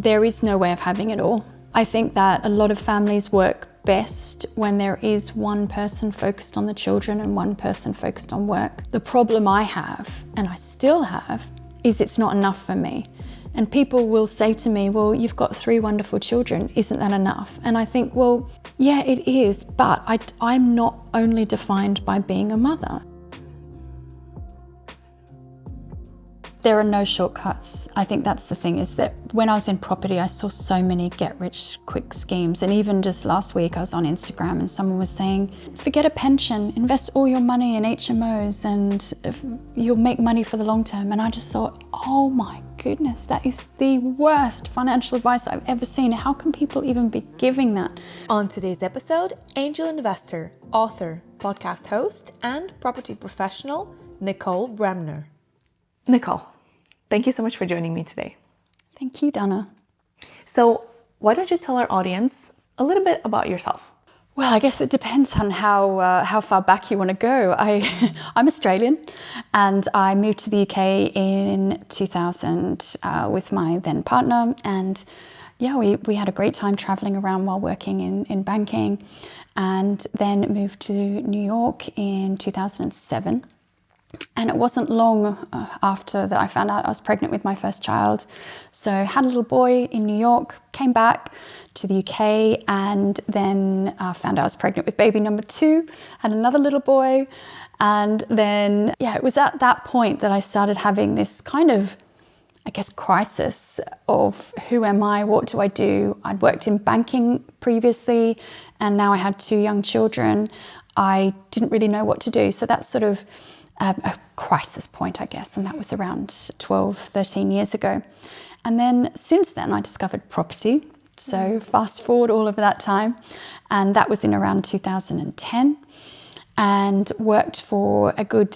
there is no way of having it all. I think that a lot of families work best when there is one person focused on the children and one person focused on work. The problem I have, and I still have, is it's not enough for me. And people will say to me, well, you've got 3 wonderful children, isn't that enough? And I think, well, yeah, it is, but I'm not only defined by being a mother. There are no shortcuts. I think that's the thing, is that when I was in property, I saw so many get-rich-quick schemes. And even just last week, I was on Instagram and someone was saying, forget a pension, invest all your money in HMOs and you'll make money for the long term. And I just thought, oh my goodness, that is the worst financial advice I've ever seen. How can people even be giving that? On today's episode, angel investor, author, podcast host, and property professional, Nicole Bremner. Nicole, thank you so much for joining me today. Thank you, Dana. So why don't you tell our audience a little bit about yourself? Well, I guess it depends on how far back you want to go. I'm Australian and I moved to the UK in 2000 with my then partner, and yeah, we had a great time traveling around while working in banking, and then moved to New York in 2007. And it wasn't long after that I found out I was pregnant with my first child. So had a little boy in New York, came back to the UK, and then found out I was pregnant with baby number 2, had another little boy. And then, yeah, it was at that point that I started having this kind of, I guess, crisis of who am I, what do I do? I'd worked in banking previously, and now I had 2 young children. I didn't really know what to do. So that's sort of a crisis point, I guess, and that was around 12, 13 years ago. And then since then I discovered property, so fast forward all of that time, and that was in around 2010, and worked for a good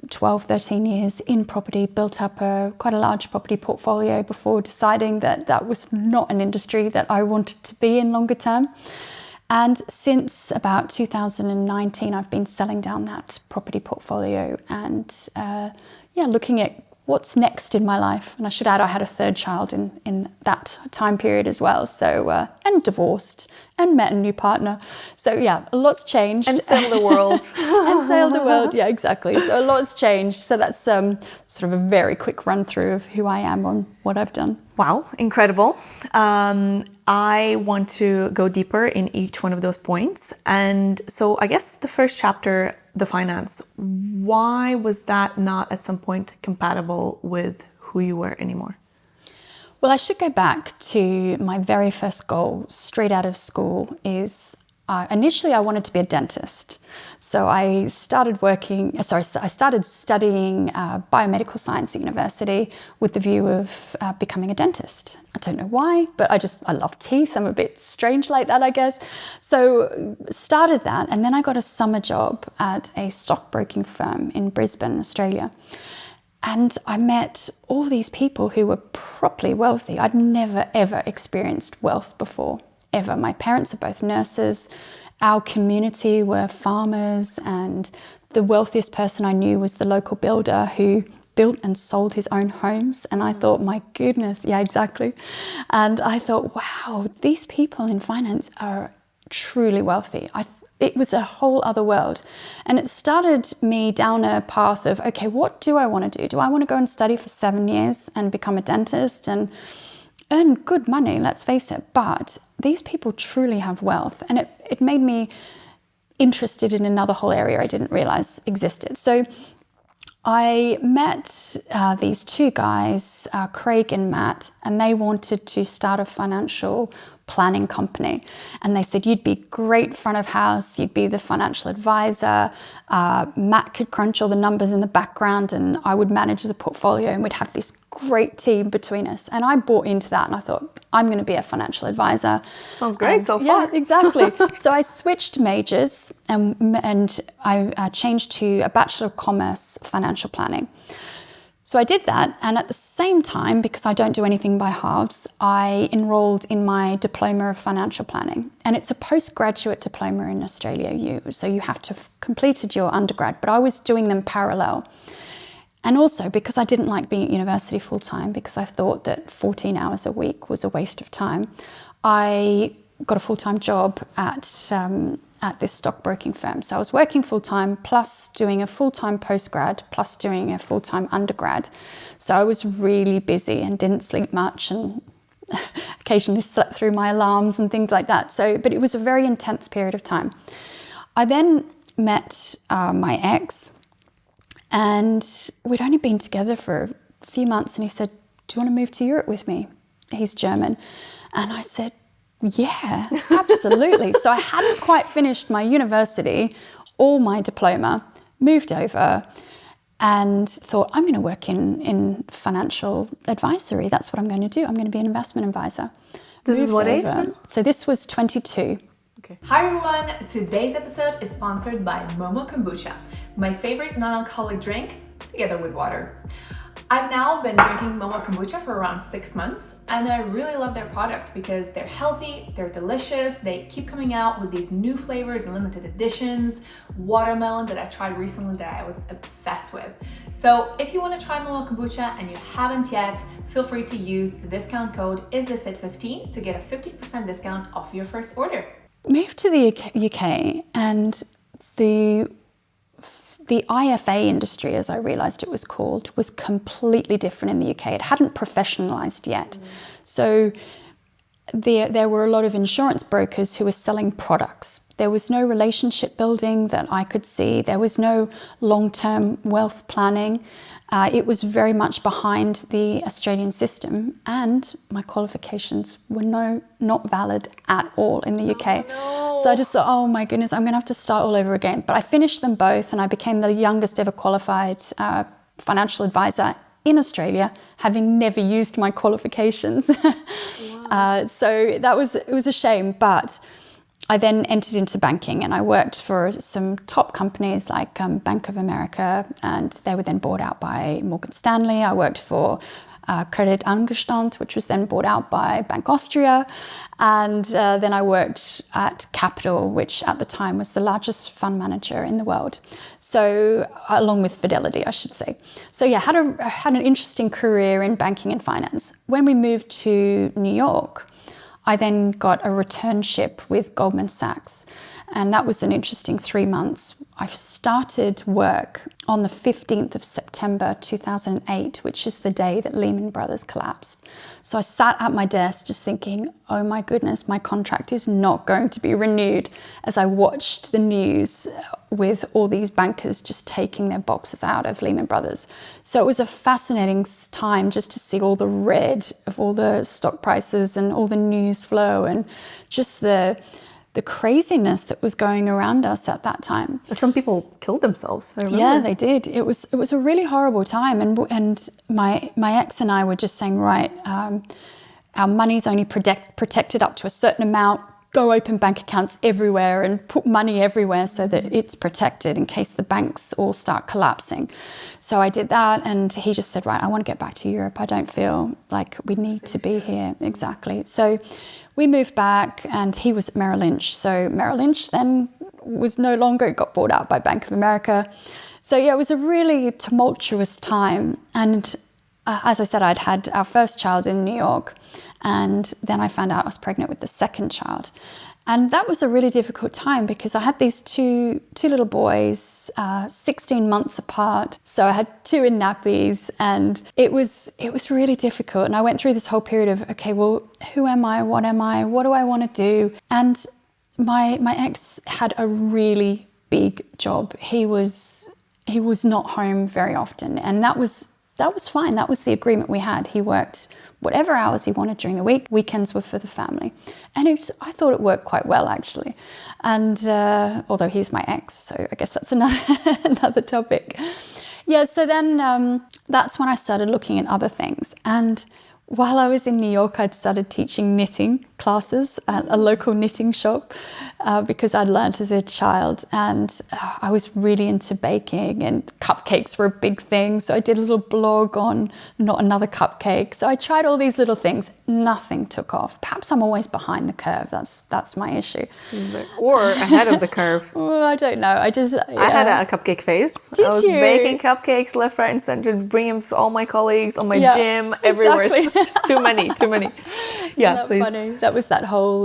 12, 13 years in property, built up quite a large property portfolio before deciding that that was not an industry that I wanted to be in longer term. And since about 2019, I've been selling down that property portfolio and looking at what's next in my life. And I should add, I had a 3rd child in that time period as well. So, and divorced and met a new partner. So yeah, a lot's changed. And sailed the world. And sailed the world, yeah, exactly. So a lot's changed. So that's sort of a very quick run through of who I am and what I've done. Wow, incredible. I want to go deeper in each one of those points. And so I guess the first chapter, the finance, why was that not at some point compatible with who you were anymore? Well, I should go back to my very first goal straight out of school is initially I wanted to be a dentist. So I started studying biomedical science at university with the view of becoming a dentist. I don't know why, but I love teeth. I'm a bit strange like that, I guess. So started that, and then I got a summer job at a stockbroking firm in Brisbane, Australia. And I met all these people who were properly wealthy. I'd never, ever experienced wealth before. Ever. My parents are both nurses. Our community were farmers, and the wealthiest person I knew was the local builder who built and sold his own homes. And I thought, my goodness, yeah, exactly. And I thought, wow, these people in finance are truly wealthy. It was a whole other world. And it started me down a path of, okay, what do I want to do? Do I want to go and study for 7 years and become a dentist and earn good money, let's face it, but these people truly have wealth. And it made me interested in another whole area I didn't realize existed. So I met these 2 guys, Craig and Matt, and they wanted to start a financial planning company. And they said, you'd be great front of house, you'd be the financial advisor, Matt could crunch all the numbers in the background and I would manage the portfolio, and we'd have this great team between us. And I bought into that and I thought, I'm going to be a financial advisor. Sounds great so far. Yeah, exactly. So I switched majors and I changed to a Bachelor of Commerce financial planning. So I did that, and at the same time, because I don't do anything by halves, I enrolled in my Diploma of Financial Planning. And it's a postgraduate diploma in Australia, so you have to have completed your undergrad, but I was doing them parallel. And also because I didn't like being at university full time, because I thought that 14 hours a week was a waste of time, I got a full-time job at this stockbroking firm. So I was working full-time, plus doing a full-time postgrad, plus doing a full-time undergrad. So I was really busy and didn't sleep much, and occasionally slept through my alarms and things like that. But it was a very intense period of time. I then met my ex, and we'd only been together for a few months, and he said, "Do you want to move to Europe with me?" He's German. And I said, "Yeah, absolutely." So I hadn't quite finished my university or my diploma, moved over, and thought, I'm going to work in financial advisory. That's what I'm going to do. I'm going to be an investment advisor. This is what age? So this was 22. Okay. Hi everyone, today's episode is sponsored by Momo Kombucha, my favorite non-alcoholic drink together with water. I've now been drinking Momo Kombucha for around 6 months, and I really love their product because they're healthy, they're delicious, they keep coming out with these new flavors and limited editions. Watermelon that I tried recently that I was obsessed with. So if you want to try Momo Kombucha and you haven't yet, feel free to use the discount code ISTHISIT15 to get a 15% discount off your first order. Moved to the UK, and the IFA industry, as I realised it was called, was completely different in the UK. It hadn't professionalised yet. So there were a lot of insurance brokers who were selling products. There was no relationship building that I could see. There was no long-term wealth planning. It was very much behind the Australian system, and my qualifications were not valid at all in the UK. No. So I just thought, oh my goodness, I'm going to have to start all over again. But I finished them both, and I became the youngest ever qualified financial advisor in Australia, having never used my qualifications. Wow. So it was a shame, but I then entered into banking, and I worked for some top companies like Bank of America, and they were then bought out by Morgan Stanley. I worked for Credit Angestand, which was then bought out by Bank Austria. And then I worked at Capital, which at the time was the largest fund manager in the world. So along with Fidelity, I should say. So yeah, had an interesting career in banking and finance. When we moved to New York, I then got a returnship with Goldman Sachs, and that was an interesting 3 months. I started work on the 15th of September 2008, which is the day that Lehman Brothers collapsed. So I sat at my desk just thinking, oh my goodness, my contract is not going to be renewed, as I watched the news with all these bankers just taking their boxes out of Lehman Brothers. So it was a fascinating time just to see all the red of all the stock prices and all the news flow, and just the craziness that was going around us at that time. Some people killed themselves, I remember. Yeah, they did. It was a really horrible time, and my ex and I were just saying, right, our money's only protected up to a certain amount. Go open bank accounts everywhere and put money everywhere so that it's protected in case the banks all start collapsing. So I did that, and he just said, right, I want to get back to Europe. I don't feel like we need to be here. Exactly. So we moved back, and he was at Merrill Lynch. So Merrill Lynch then was no longer, it got bought out by Bank of America. So yeah, it was a really tumultuous time. And as I said, I'd had our first child in New York, and then I found out I was pregnant with the second child. And that was a really difficult time because I had these two little boys, 16 months apart. So I had two in nappies, and it was really difficult. And I went through this whole period of, okay, well, who am I? What am I? What do I want to do? And my ex had a really big job. He was not home very often, and that was fine. That was the agreement we had. He worked whatever hours he wanted during the week. Weekends were for the family. And I thought it worked quite well, actually. And although he's my ex, so I guess that's another topic. Yeah, so then that's when I started looking at other things. And while I was in New York, I'd started teaching knitting classes at a local knitting shop because I'd learnt as a child, and I was really into baking, and cupcakes were a big thing. So I did a little blog on Not Another Cupcake. So I tried all these little things. Nothing took off. Perhaps I'm always behind the curve. That's my issue. Or ahead of the curve. Oh, I don't know. I had a cupcake phase. I was baking cupcakes left, right, and center, bringing them to all my colleagues, on my gym, everywhere. Exactly. Too many. Yeah, please. Funny? That was that whole,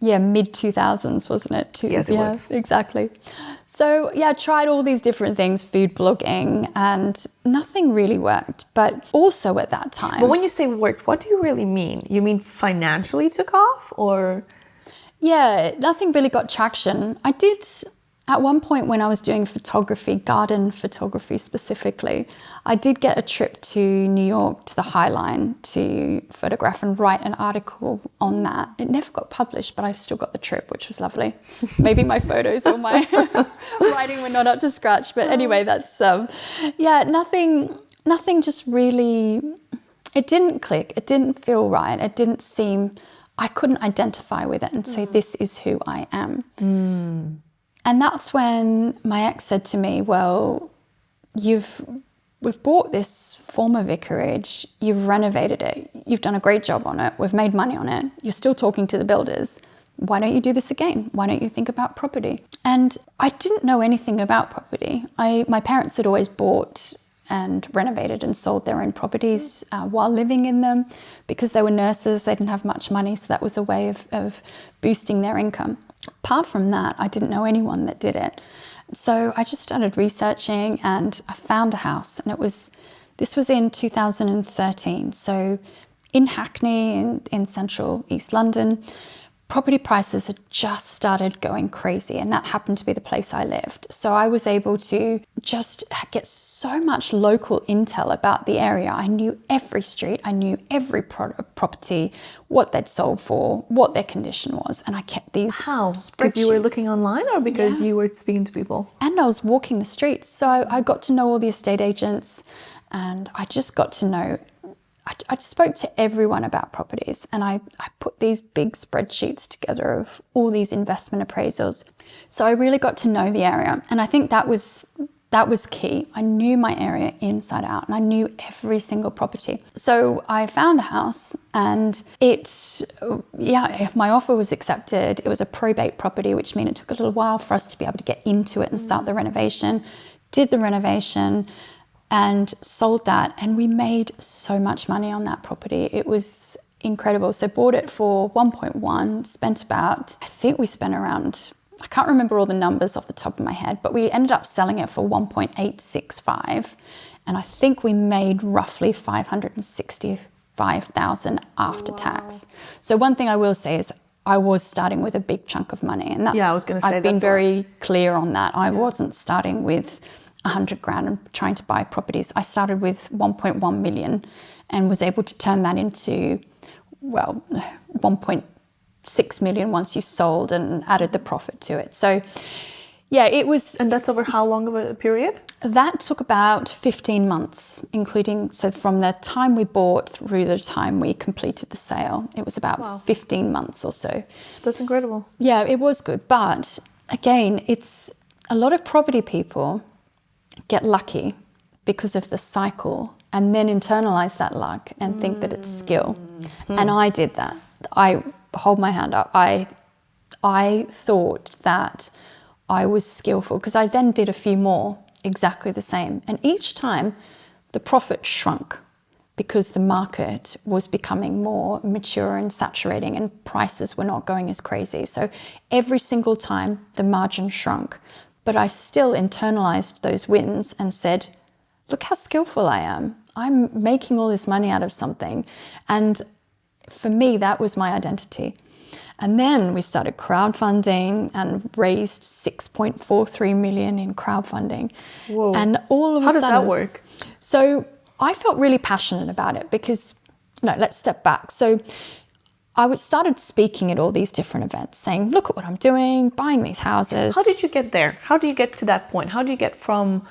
mid 2000s, wasn't it? Yes, it was. Exactly. So I tried all these different things, food blogging, and nothing really worked. But also at that time. But when you say worked, what do you really mean? You mean financially took off, or? Yeah, nothing really got traction. I did, at one point when I was doing photography, garden photography specifically, I did get a trip to New York to the High Line to photograph and write an article on that. It never got published, but I still got the trip, which was lovely. Maybe my photos or my writing were not up to scratch. But anyway, that's, nothing just really, it didn't click. It didn't feel right. It didn't seem, I couldn't identify with it and say, this is who I am. And that's when my ex said to me, well, we've bought this former vicarage, you've renovated it, you've done a great job on it, we've made money on it, you're still talking to the builders. Why don't you do this again? Why don't you think about property? And I didn't know anything about property. My parents had always bought and renovated and sold their own properties while living in them. Because they were nurses, they didn't have much money, so that was a way of boosting their income. Apart from that, I didn't know anyone that did it. So I just started researching, and I found a house, and this was in 2013. So in Hackney, in central East London, property prices had just started going crazy, and that happened to be the place I lived. So I was able to just get so much local intel about the area. I knew every street, I knew every property, what they'd sold for, what their condition was, and I kept these spreadsheets. Because you were looking online, or because you were speaking to people? And I was walking the streets, so I got to know all the estate agents, and I just got to know, I spoke to everyone about properties, and I put these big spreadsheets together of all these investment appraisals. So I really got to know the area, and I think that was key. I knew my area inside out, and I knew every single property. So I found a house, and my offer was accepted. It was a probate property, which meant it took a little while for us to be able to get into it and start the renovation. Did the renovation and sold that, and we made so much money on that property. It was incredible. So bought it for 1.1, we spent around, I can't remember all the numbers off the top of my head, but we ended up selling it for 1.865, and I think we made roughly 565,000 after tax. So one thing I will say is I was starting with a big chunk of money, and I've been very clear on that. I wasn't starting with 100 grand and trying to buy properties. I started with 1.1 million and was able to turn that into, 1.6 million once you sold and added the profit to it. So it was. And that's over how long of a period? That took about 15 months, so from the time we bought through the time we completed the sale, it was about 15 months or so. That's incredible. Yeah, it was good. But again, it's a lot of property people get lucky because of the cycle and then internalize that luck and think that it's skill. And I did that. I hold my hand up. I thought that I was skillful because I then did a few more exactly the same. And each time the profit shrunk because the market was becoming more mature and saturating and prices were not going as crazy. So every single time the margin shrunk. But I still internalized those wins and said, look how skillful I am. I'm making all this money out of something. And for me, that was my identity. And then we started crowdfunding and raised 6.43 million in crowdfunding. Whoa. And all of a sudden... How does that work? So I felt really passionate about it because, let's step back. So I started speaking at all these different events, saying, look at what I'm doing, buying these houses. How did you get there? How do you get to that point? How do you get from,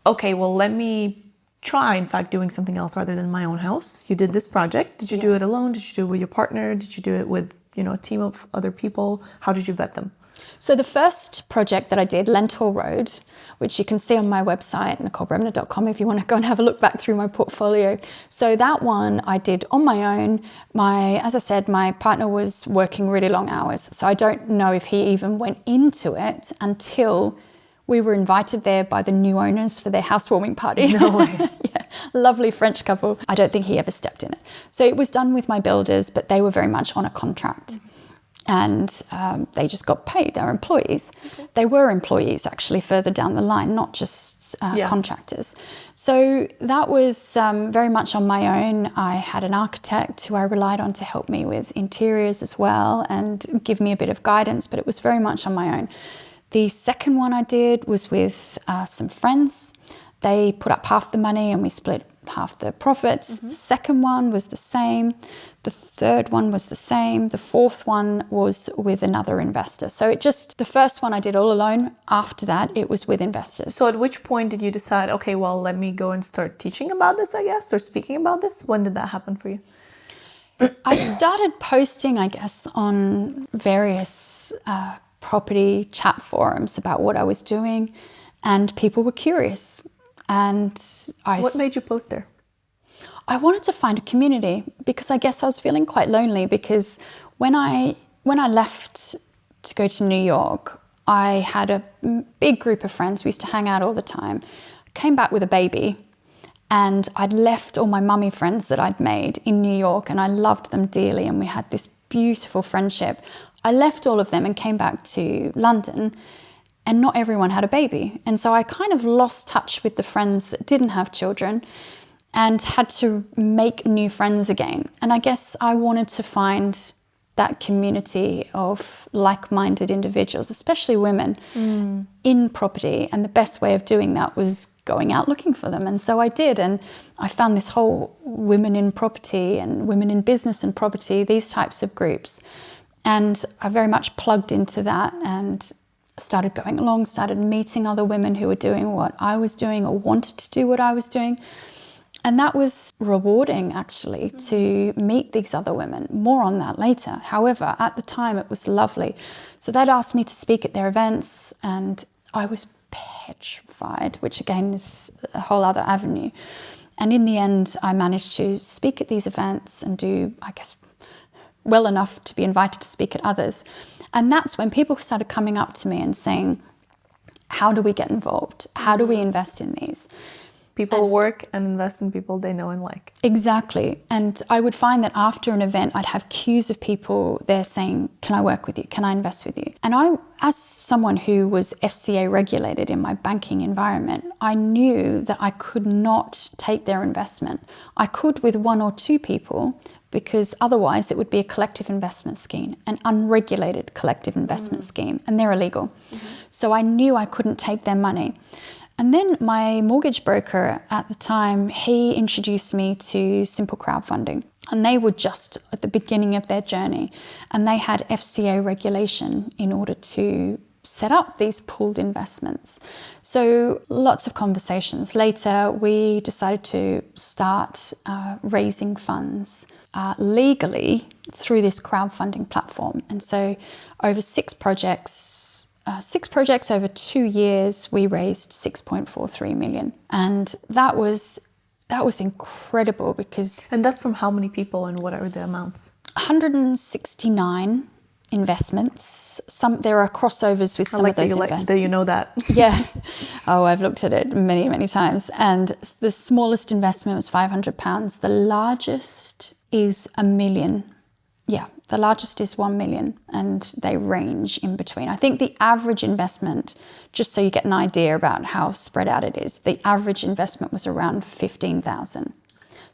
okay, well, let me try, in fact, doing something else rather than my own house. You did this project. Did you do it alone? Did you do it with your partner? Did you do it with, a team of other people? How did you vet them? So the first project that I did, Lentor Road, which you can see on my website, NicoleBremner.com, if you want to go and have a look back through my portfolio. So that one I did on my own. As I said, my partner was working really long hours. So I don't know if he even went into it until we were invited there by the new owners for their housewarming party. No way. Yeah, lovely French couple. I don't think he ever stepped in it. So it was done with my builders, but they were very much on a contract. And they just got paid. They were employees. Okay. They were employees actually further down the line, not just contractors. So that was very much on my own. I had an architect who I relied on to help me with interiors as well and give me a bit of guidance, but it was very much on my own. The second one I did was with some friends. They put up half the money and we split half the profits. The second one was the same. The third one was the same. The fourth one was with another investor. So the first one I did all alone. After that, it was with investors. So at which point did you decide, okay, well, let me go and start teaching about this, I guess, or speaking about this? When did that happen for you? I started posting, I guess, on various property chat forums about what I was doing, and people were curious. And what made you post there? I wanted to find a community because I guess I was feeling quite lonely, because when I left to go to New York, I had a big group of friends. We used to hang out all the time. I came back with a baby and I'd left all my mummy friends that I'd made in New York, and I loved them dearly and we had this beautiful friendship. I left all of them and came back to London, and not everyone had a baby. And so I kind of lost touch with the friends that didn't have children and had to make new friends again. And I guess I wanted to find that community of like-minded individuals, especially women, in property. And the best way of doing that was going out looking for them. And so I did. And I found this whole women in property and women in business and property, these types of groups. And I very much plugged into that and started going along, started meeting other women who were doing what I was doing or wanted to do what I was doing. And that was rewarding, actually, to meet these other women. More on that later. However, at the time, it was lovely. So they'd asked me to speak at their events, and I was petrified, which again is a whole other avenue. And in the end, I managed to speak at these events and do, I guess, well enough to be invited to speak at others. And that's when people started coming up to me and saying, how do we get involved? How do we invest in these? People work and invest in people they know and like. Exactly. And I would find that after an event, I'd have queues of people there saying, can I work with you? Can I invest with you? And I, as someone who was FCA regulated in my banking environment, I knew that I could not take their investment. I could with one or two people, because otherwise it would be a collective investment scheme, an unregulated collective investment scheme, and they're illegal. So I knew I couldn't take their money. And then my mortgage broker at the time, he introduced me to Simple Crowdfunding. And they were just at the beginning of their journey. And they had FCA regulation in order to set up these pooled investments. So lots of conversations. Later, we decided to start raising funds legally through this crowdfunding platform. And so over six projects over 2 years, we raised 6.43 million. And that was incredible because... And that's from how many people and what are the amounts? 169 investments. There are crossovers with some of those investments. Do you know that? Yeah. Oh, I've looked at it many, many times. And the smallest investment was £500. The largest is £1 million. Yeah, the largest is 1 million, and they range in between. I think the average investment, just so you get an idea about how spread out it is, the average investment was around 15,000.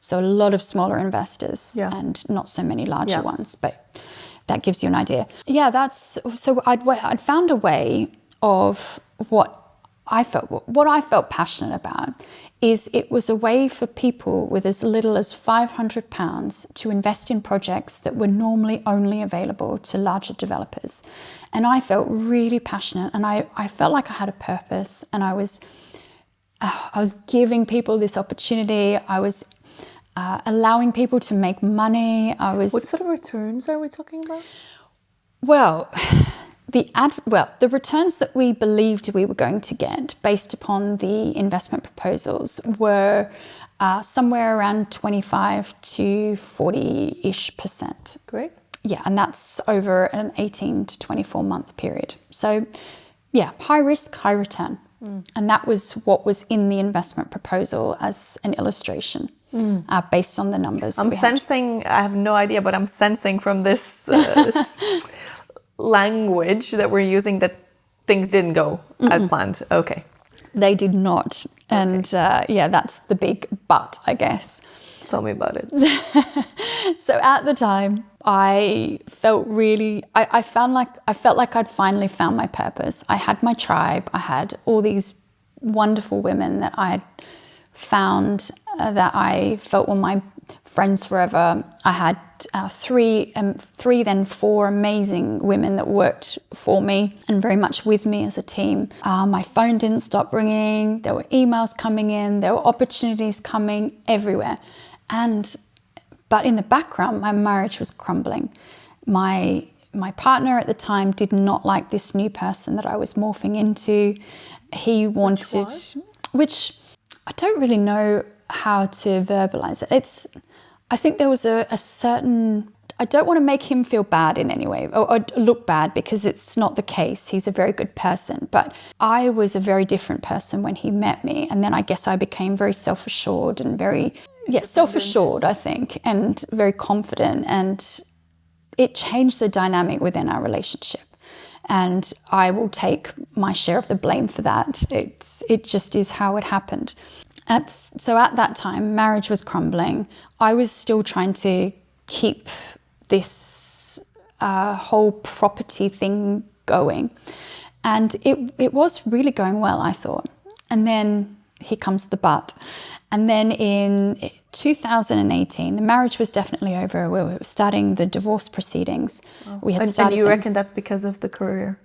So a lot of smaller investors and not so many larger ones, but that gives you an idea. Yeah, so I'd found a way of what I felt passionate about is it was a way for people with as little as £500 to invest in projects that were normally only available to larger developers. And I felt really passionate, and I felt like I had a purpose, and I was I was giving people this opportunity. I was allowing people to make money. What sort of returns are we talking about? Well, the returns that we believed we were going to get based upon the investment proposals were somewhere around 25 to 40-ish%. Great. Yeah, and that's over an 18 to 24 month period. So yeah, high risk, high return. And that was what was in the investment proposal as an illustration based on the numbers. I'm sensing, I have no idea, but I'm sensing from this language that we're using that things didn't go as planned. Okay. They did not. And yeah, that's the big but, I guess. Tell me about it. So at the time, I felt really, I felt like I'd finally found my purpose. I had my tribe. I had all these wonderful women that I had found that I felt were my friends forever. I had then four amazing women that worked for me and very much with me as a team. My phone didn't stop ringing. There were emails coming in. There were opportunities coming everywhere. But in the background, my marriage was crumbling. My partner at the time did not like this new person that I was morphing into. He wanted, which I don't really know how to verbalize it. I think there was a certain, I don't want to make him feel bad in any way or look bad, because it's not the case. He's a very good person, but I was a very different person when he met me. And then I guess I became very self-assured and very, self-assured, I think, and very confident. And it changed the dynamic within our relationship. And I will take my share of the blame for that. It just is how it happened. So at that time, marriage was crumbling. I was still trying to keep this whole property thing going. And it was really going well, I thought. And then here comes the but. And then in 2018, the marriage was definitely over. We were starting the divorce proceedings. Wow. We had and you reckon that's because of the career?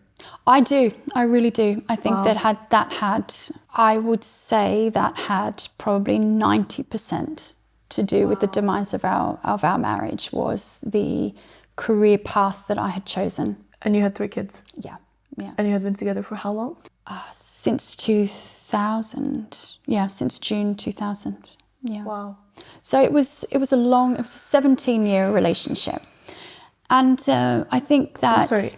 I do. I really do. I think I would say that had probably 90% to do with the demise of our marriage, was the career path that I had chosen. And you had 3 kids? Yeah. And you had been together for how long? Since 2000. Yeah, since June 2000. Yeah. Wow. So it was a 17-year relationship. And I think that... I'm sorry,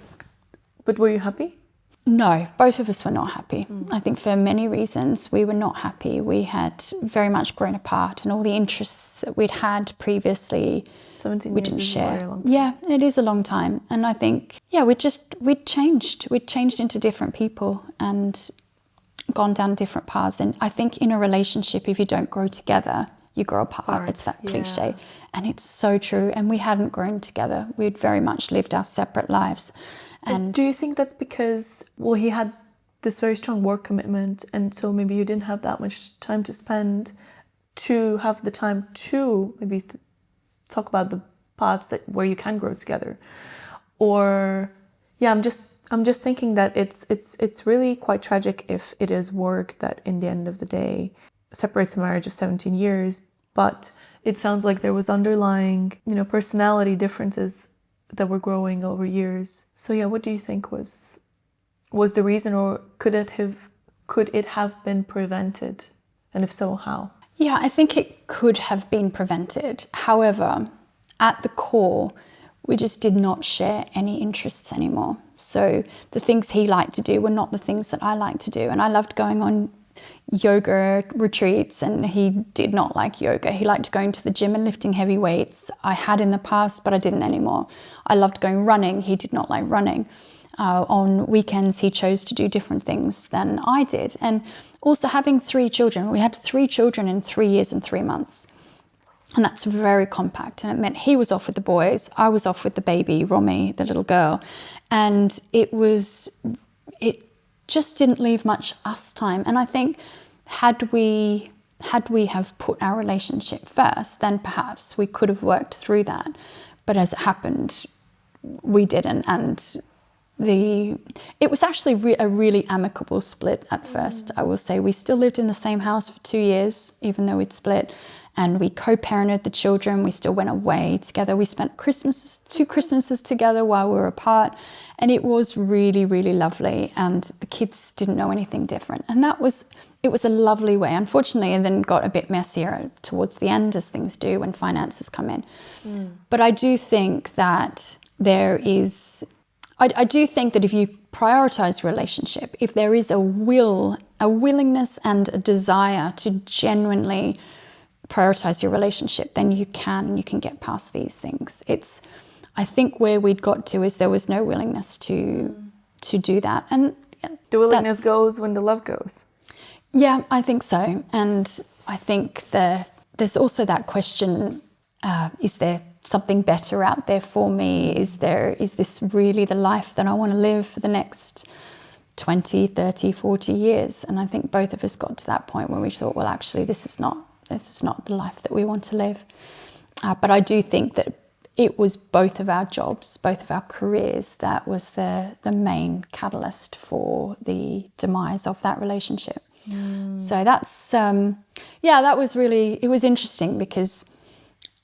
but were you happy? No, both of us were not happy. I think for many reasons we were not happy. We had very much grown apart, and all the interests that we'd had previously 17 we years didn't is share. a very long time. Yeah, it is a long time. And I think, we'd changed. We'd changed into different people and gone down different paths. And I think in a relationship, if you don't grow together, you grow apart. It's that cliche. Yeah. And it's so true. And we hadn't grown together. We'd very much lived our separate lives. And do you think that's because, he had this very strong work commitment, and so maybe you didn't have that much time to spend to have the time to maybe talk about the paths where you can grow together? Or, I'm just thinking that it's really quite tragic if it is work that in the end of the day separates a marriage of 17 years, but it sounds like there was underlying, personality differences that were growing over years. So what do you think was the reason, or could it have been prevented? And if so, how? Yeah, I think it could have been prevented. However, at the core, we just did not share any interests anymore. So the things he liked to do were not the things that I liked to do. And I loved going on yoga retreats, and he did not like yoga. He liked going to the gym and lifting heavy weights. I had in the past, but I didn't anymore. I loved going running. He did not like running. On weekends, he chose to do different things than I did. And also having 3 children. We had 3 children in 3 years and 3 months. And that's very compact. And it meant he was off with the boys. I was off with the baby, Romy, the little girl. And it just didn't leave much us time. And I think had we have put our relationship first, then perhaps we could have worked through that. But as it happened, we didn't. And it was actually a really amicable split at first. I will say we still lived in the same house for 2 years, even though we'd split, and we co-parented the children. We still went away together. We spent two Christmases together while we were apart, and it was really, really lovely. And the kids didn't know anything different, and it was a lovely way. Unfortunately, it then got a bit messier towards the end, as things do when finances come in. But I do think that I do think that if you prioritize relationship, if there is a willingness and a desire to genuinely prioritize your relationship, then you can get past these things. I think where we'd got to is there was no willingness to do that. And the willingness goes when the love goes. Yeah, I think so. And I think there's also that question, is there something better out there for me? Is this really the life that I want to live for the next 20, 30, 40 years? And I think both of us got to that point where we thought, well, actually, this is not the life that we want to live. But I do think that it was both of our jobs, both of our careers, that was the main catalyst for the demise of that relationship. So that's, that was really, it was interesting because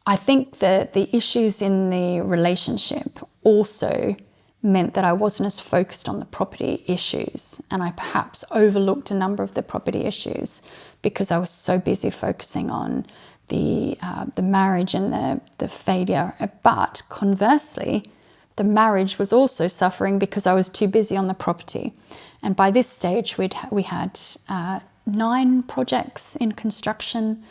I think that the issues in the relationship also meant that I wasn't as focused on the property issues, and I perhaps overlooked a number of the property issues because I was so busy focusing on the marriage and the failure. But conversely, the marriage was also suffering because I was too busy on the property. And by this stage, we had 9 projects in construction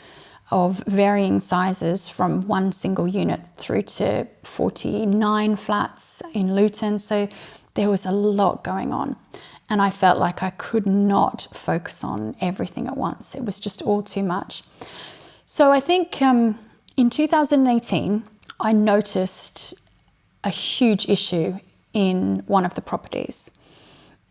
of varying sizes, from one single unit through to 49 flats in Luton. So there was a lot going on. And I felt like I could not focus on everything at once. It was just all too much. So I think in 2018, I noticed a huge issue in one of the properties.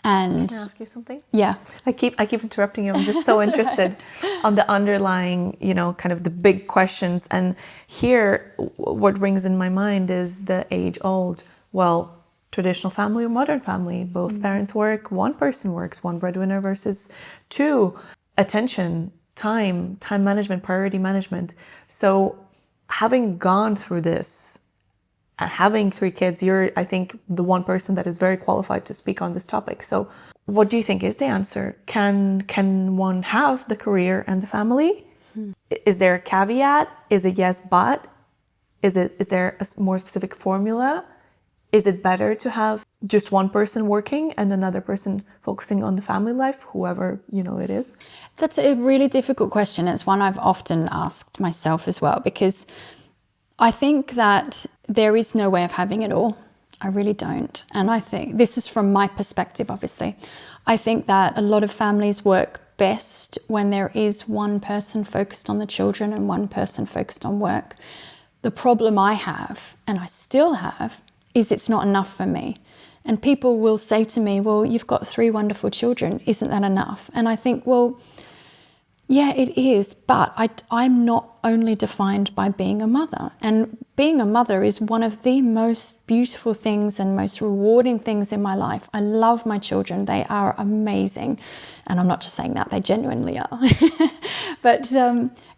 And can I ask you something? Yeah. I keep interrupting you. I'm just so interested on the underlying, kind of the big questions. And here, what rings in my mind is the age-old, well, traditional family or modern family. Both parents work, one person works, one breadwinner versus 2. Attention, time management, priority management. So having gone through this, and having 3 kids, you're, I think, the one person that is very qualified to speak on this topic. So what do you think is the answer? Can one have the career and the family? Is there a caveat? Is it yes, but? Is there a more specific formula? Is it better to have just one person working and another person focusing on the family life, whoever, it is? That's a really difficult question. It's one I've often asked myself as well, because I think that there is no way of having it all. I really don't. And I think, this is from my perspective, obviously, I think that a lot of families work best when there is one person focused on the children and one person focused on work. The problem I have, and I still have, is it's not enough for me. And people will say to me, well, you've got 3 wonderful children, isn't that enough? And I think, well, yeah, it is, but I'm not only defined by being a mother. And being a mother is one of the most beautiful things and most rewarding things in my life. I love my children. They are amazing. And I'm not just saying that, they genuinely are. But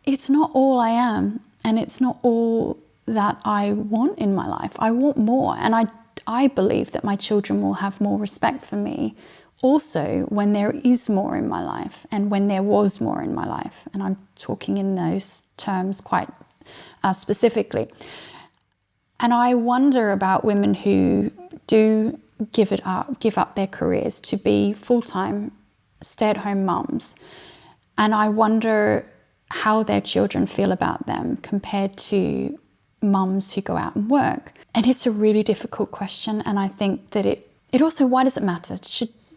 it's not all I am, and it's not all that I want in my life. I want more. And I believe that my children will have more respect for me also when there is more in my life and when there was more in my life. And I'm talking in those terms quite specifically. And I wonder about women who do give up their careers to be full-time stay-at-home mums. And I wonder how their children feel about them compared to mums who go out and work. And it's a really difficult question. And I think that it also, why does it matter?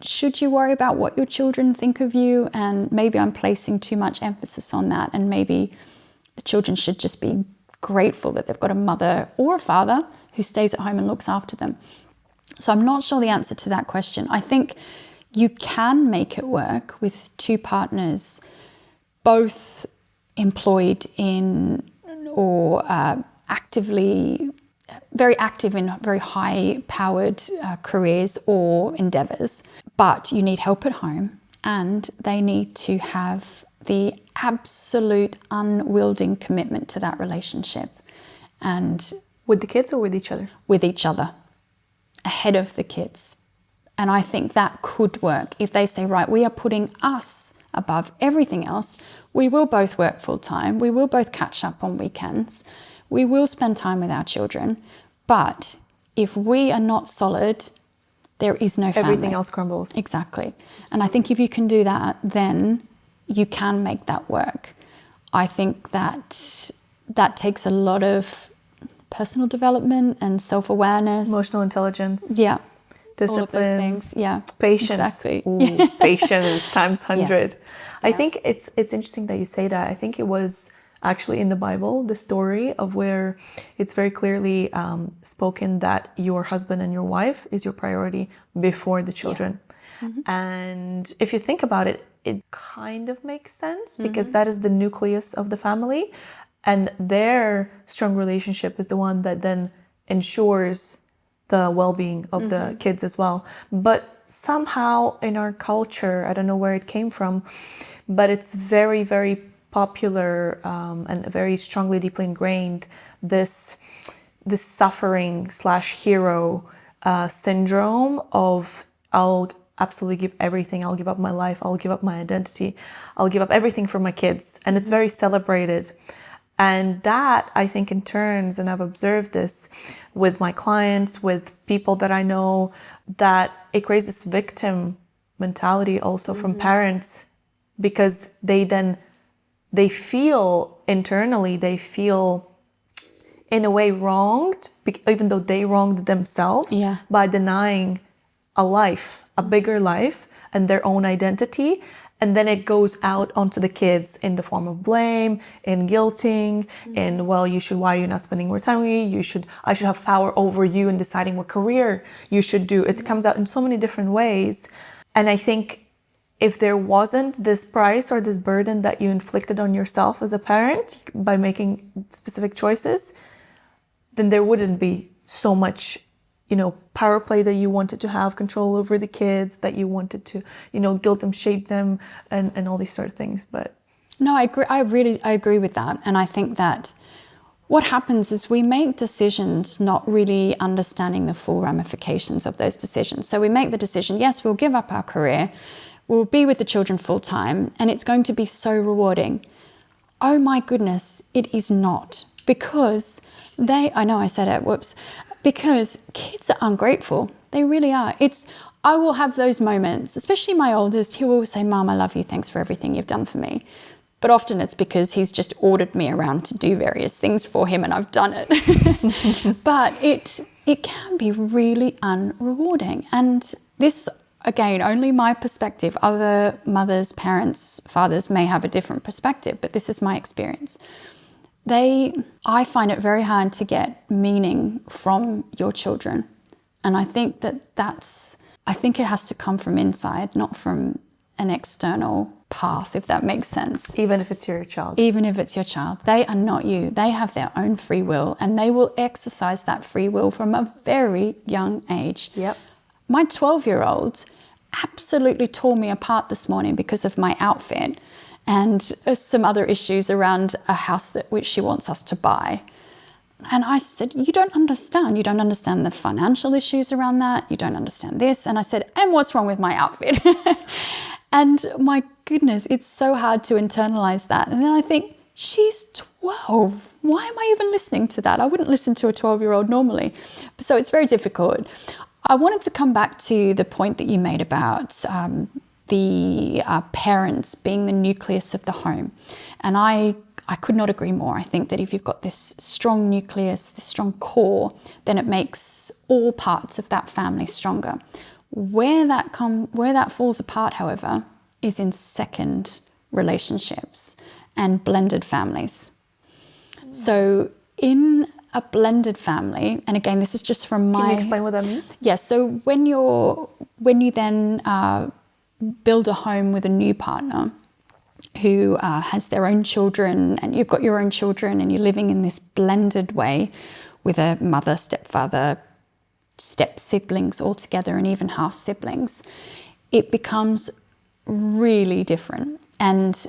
Should you worry about what your children think of you? And maybe I'm placing too much emphasis on that. And maybe the children should just be grateful that they've got a mother or a father who stays at home and looks after them. So I'm not sure the answer to that question. I think you can make it work with 2 partners, both employed in or actively very active in very high-powered careers or endeavors, but you need help at home, and they need to have the absolute unwielding commitment to that relationship. And with the kids or with each other? With each other, ahead of the kids. And I think that could work if they say, right, we are putting us above everything else. We will both work full time. We will both catch up on weekends. We will spend time with our children. But if we are not solid, there is no family. Everything else crumbles. Exactly. Absolutely. And I think if you can do that, then you can make that work. I think that takes a lot of personal development and self-awareness. Emotional intelligence. Yeah. Discipline. All of those things. Yeah. Patience. Exactly. Ooh, patience times 100. Yeah. I think it's interesting that you say that. I think it was actually in the Bible, the story of where it's very clearly spoken that your husband and your wife is your priority before the children. Yeah. Mm-hmm. And if you think about it, it kind of makes sense because that is the nucleus of the family. And their strong relationship is the one that then ensures the well-being of the kids as well. But somehow in our culture, I don't know where it came from, but it's very, very popular and very strongly, deeply ingrained, this suffering / hero syndrome of I'll absolutely give everything. I'll give up my life. I'll give up my identity. I'll give up everything for my kids. And it's very celebrated. And that, I think, in turns, and I've observed this with my clients, with people that I know, that it creates this victim mentality also from parents, because they feel internally, they feel in a way wronged, even though they wronged themselves by denying a life, a bigger life, and their own identity. And then it goes out onto the kids in the form of blame, in guilting, in, well, why are you not spending more time with me? I should have power over you in deciding what career you should do. It comes out in so many different ways. And I think if there wasn't this price or this burden that you inflicted on yourself as a parent by making specific choices, then there wouldn't be so much power play that you wanted to have control over the kids, that you wanted to, guilt them, shape them, and all these sort of things. But no, I agree. I agree with that. And I think that what happens is we make decisions not really understanding the full ramifications of those decisions. So we make the decision, yes, we'll give up our career, we'll be with the children full time, and it's going to be so rewarding. Oh my goodness, it is not. Because I know I said it, whoops. Because kids are ungrateful. They really are. I will have those moments, especially my oldest. He will say, Mom, I love you. Thanks for everything you've done for me. But often it's because he's just ordered me around to do various things for him and I've done it. But it can be really unrewarding. And this, again, only my perspective. Other mothers, parents, fathers may have a different perspective, but this is my experience. I find it very hard to get meaning from your children. And I think I think it has to come from inside, not from an external path, if that makes sense. Even if it's your child. Even if it's your child. They are not you. They have their own free will, and they will exercise that free will from a very young age. Yep. My 12-year-old absolutely tore me apart this morning because of my outfit and some other issues around a house which she wants us to buy. And I said, you don't understand. You don't understand the financial issues around that. You don't understand this. And I said, and what's wrong with my outfit? And my goodness, it's so hard to internalize that. And then I think, she's 12. Why am I even listening to that? I wouldn't listen to a 12-year-old normally. So it's very difficult. I wanted to come back to the point that you made about the parents being the nucleus of the home. And I could not agree more. I think that if you've got this strong nucleus, this strong core, then it makes all parts of that family stronger. Where that falls apart, however, is in second relationships and blended families. So in a blended family, and again, this is just from my... Can you explain what that means? Yeah, so when you then build a home with a new partner who has their own children, and you've got your own children, and you're living in this blended way, with a mother, stepfather, step siblings all together, and even half siblings, it becomes really different. And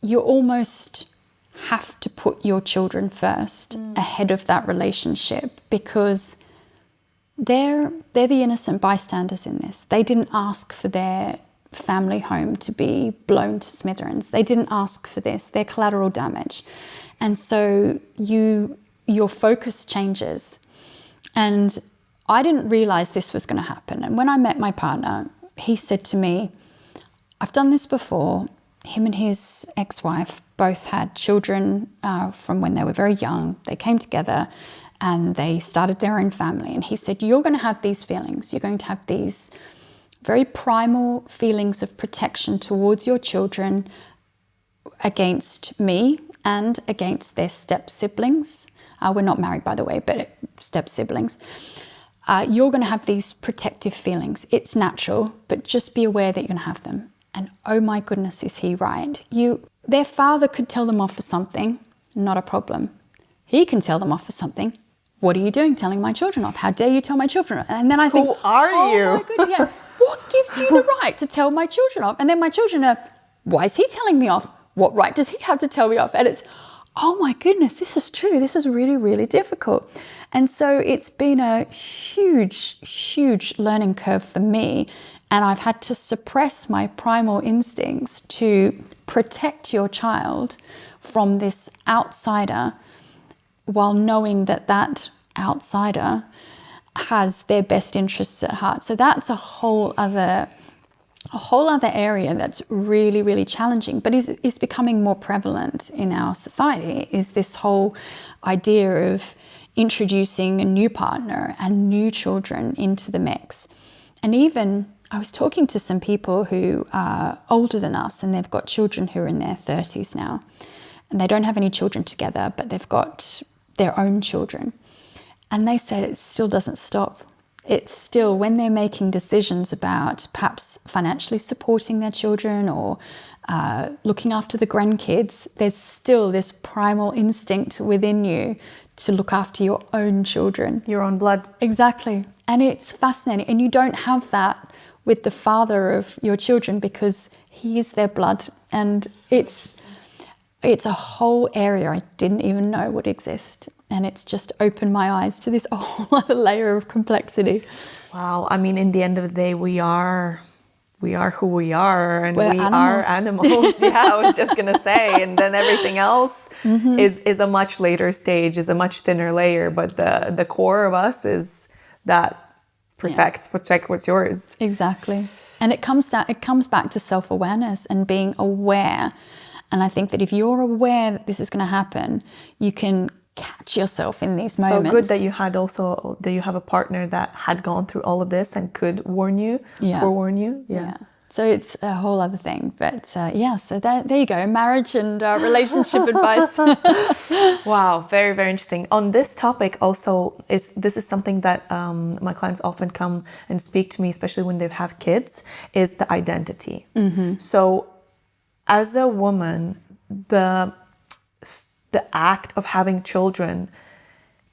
you almost have to put your children first ahead of that relationship, because they're the innocent bystanders in this. They didn't ask for their family home to be blown to smithereens. They didn't ask for this. They're collateral damage. And so your focus changes. And I didn't realize this was going to happen. And when I met my partner, he said to me, I've done this before. Him and his ex-wife both had children from when they were very young. They came together and they started their own family. And he said, you're going to have these feelings. You're going to have these very primal feelings of protection towards your children against me and against their step-siblings. We're not married, by the way, but step-siblings. You're going to have these protective feelings. It's natural, but just be aware that you're going to have them. And oh my goodness, is he right? Their father could tell them off for something, not a problem. He can tell them off for something. What are you doing telling my children off? How dare you tell my children off? And then I think, who are you? Oh my goodness, yeah. What gives you the right to tell my children off? And then my children are, why is he telling me off? What right does he have to tell me off? And it's, oh my goodness, this is true. This is really, really difficult. And so it's been a huge, huge learning curve for me. And I've had to suppress my primal instincts to protect your child from this outsider, while knowing that that outsider has their best interests at heart. So that's a whole other area that's really, really challenging, but is becoming more prevalent in our society, is this whole idea of introducing a new partner and new children into the mix. And even I was talking to some people who are older than us, and they've got children who are in their 30s now, and they don't have any children together, but they've got their own children. And they said it still doesn't stop. It's still, when they're making decisions about perhaps financially supporting their children or looking after the grandkids, there's still this primal instinct within you to look after your own children. Your own blood. Exactly. And it's fascinating. And you don't have that with the father of your children, because he is their blood. And it's a whole area I didn't even know would exist. And it's just opened my eyes to this whole other layer of complexity. Wow. I mean, in the end of the day, we are who we are, and We're we animals. are animals. Yeah, I was just going to say. And then everything else is a much later stage, is a much thinner layer. But the core of us is that protect what's yours. Exactly. And it comes back to self-awareness and being aware. And I think that if you're aware that this is going to happen, you can catch yourself in these moments. So good that you have a partner that had gone through all of this and could warn you, forewarn you. Yeah. So it's a whole other thing. But so there you go. Marriage and relationship advice. Wow. Very, very interesting. On this topic also, this is something that my clients often come and speak to me, especially when they have kids, is the identity. Mm-hmm. So as a woman, the act of having children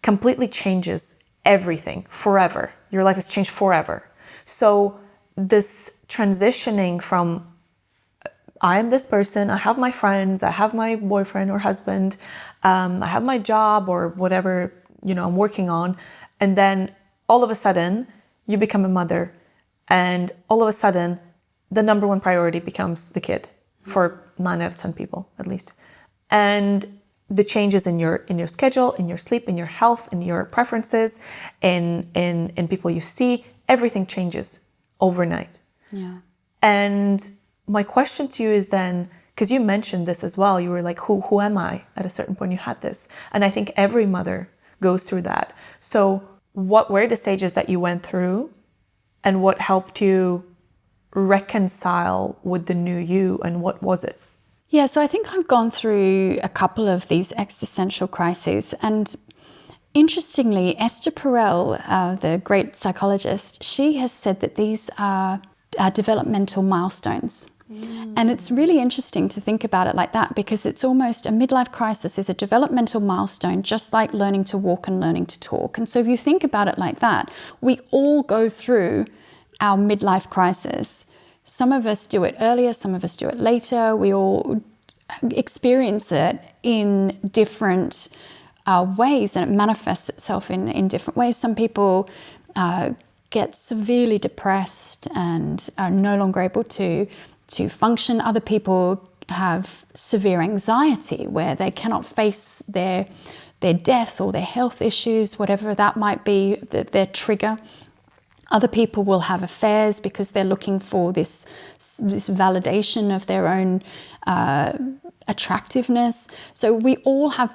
completely changes everything forever. Your life has changed forever. So this transitioning from I am this person, I have my friends, I have my boyfriend or husband, I have my job or whatever, I'm working on. And then all of a sudden you become a mother, and all of a sudden the number one priority becomes the kid for 9 out of 10 people at least. And the changes in your schedule, in your sleep, in your health, in your preferences, in people you see, everything changes overnight. Yeah. And my question to you is then, because you mentioned this as well, you were like, who am I? At a certain point you had this. And I think every mother goes through that. So what were the stages that you went through, and what helped you reconcile with the new you, and what was it? Yeah, so I think I've gone through a couple of these existential crises. And interestingly, Esther Perel, the great psychologist, she has said that these are developmental milestones. And it's really interesting to think about it like that, because it's almost a midlife crisis is a developmental milestone, just like learning to walk and learning to talk. And so if you think about it like that, we all go through our midlife crisis. Some of us do it earlier, some of us do it later. We all experience it in different ways, and it manifests itself in different ways. Some people get severely depressed and are no longer able to function. Other people have severe anxiety where they cannot face their death or their health issues, whatever that might be, their trigger. Other people will have affairs because they're looking for this validation of their own attractiveness. So we all have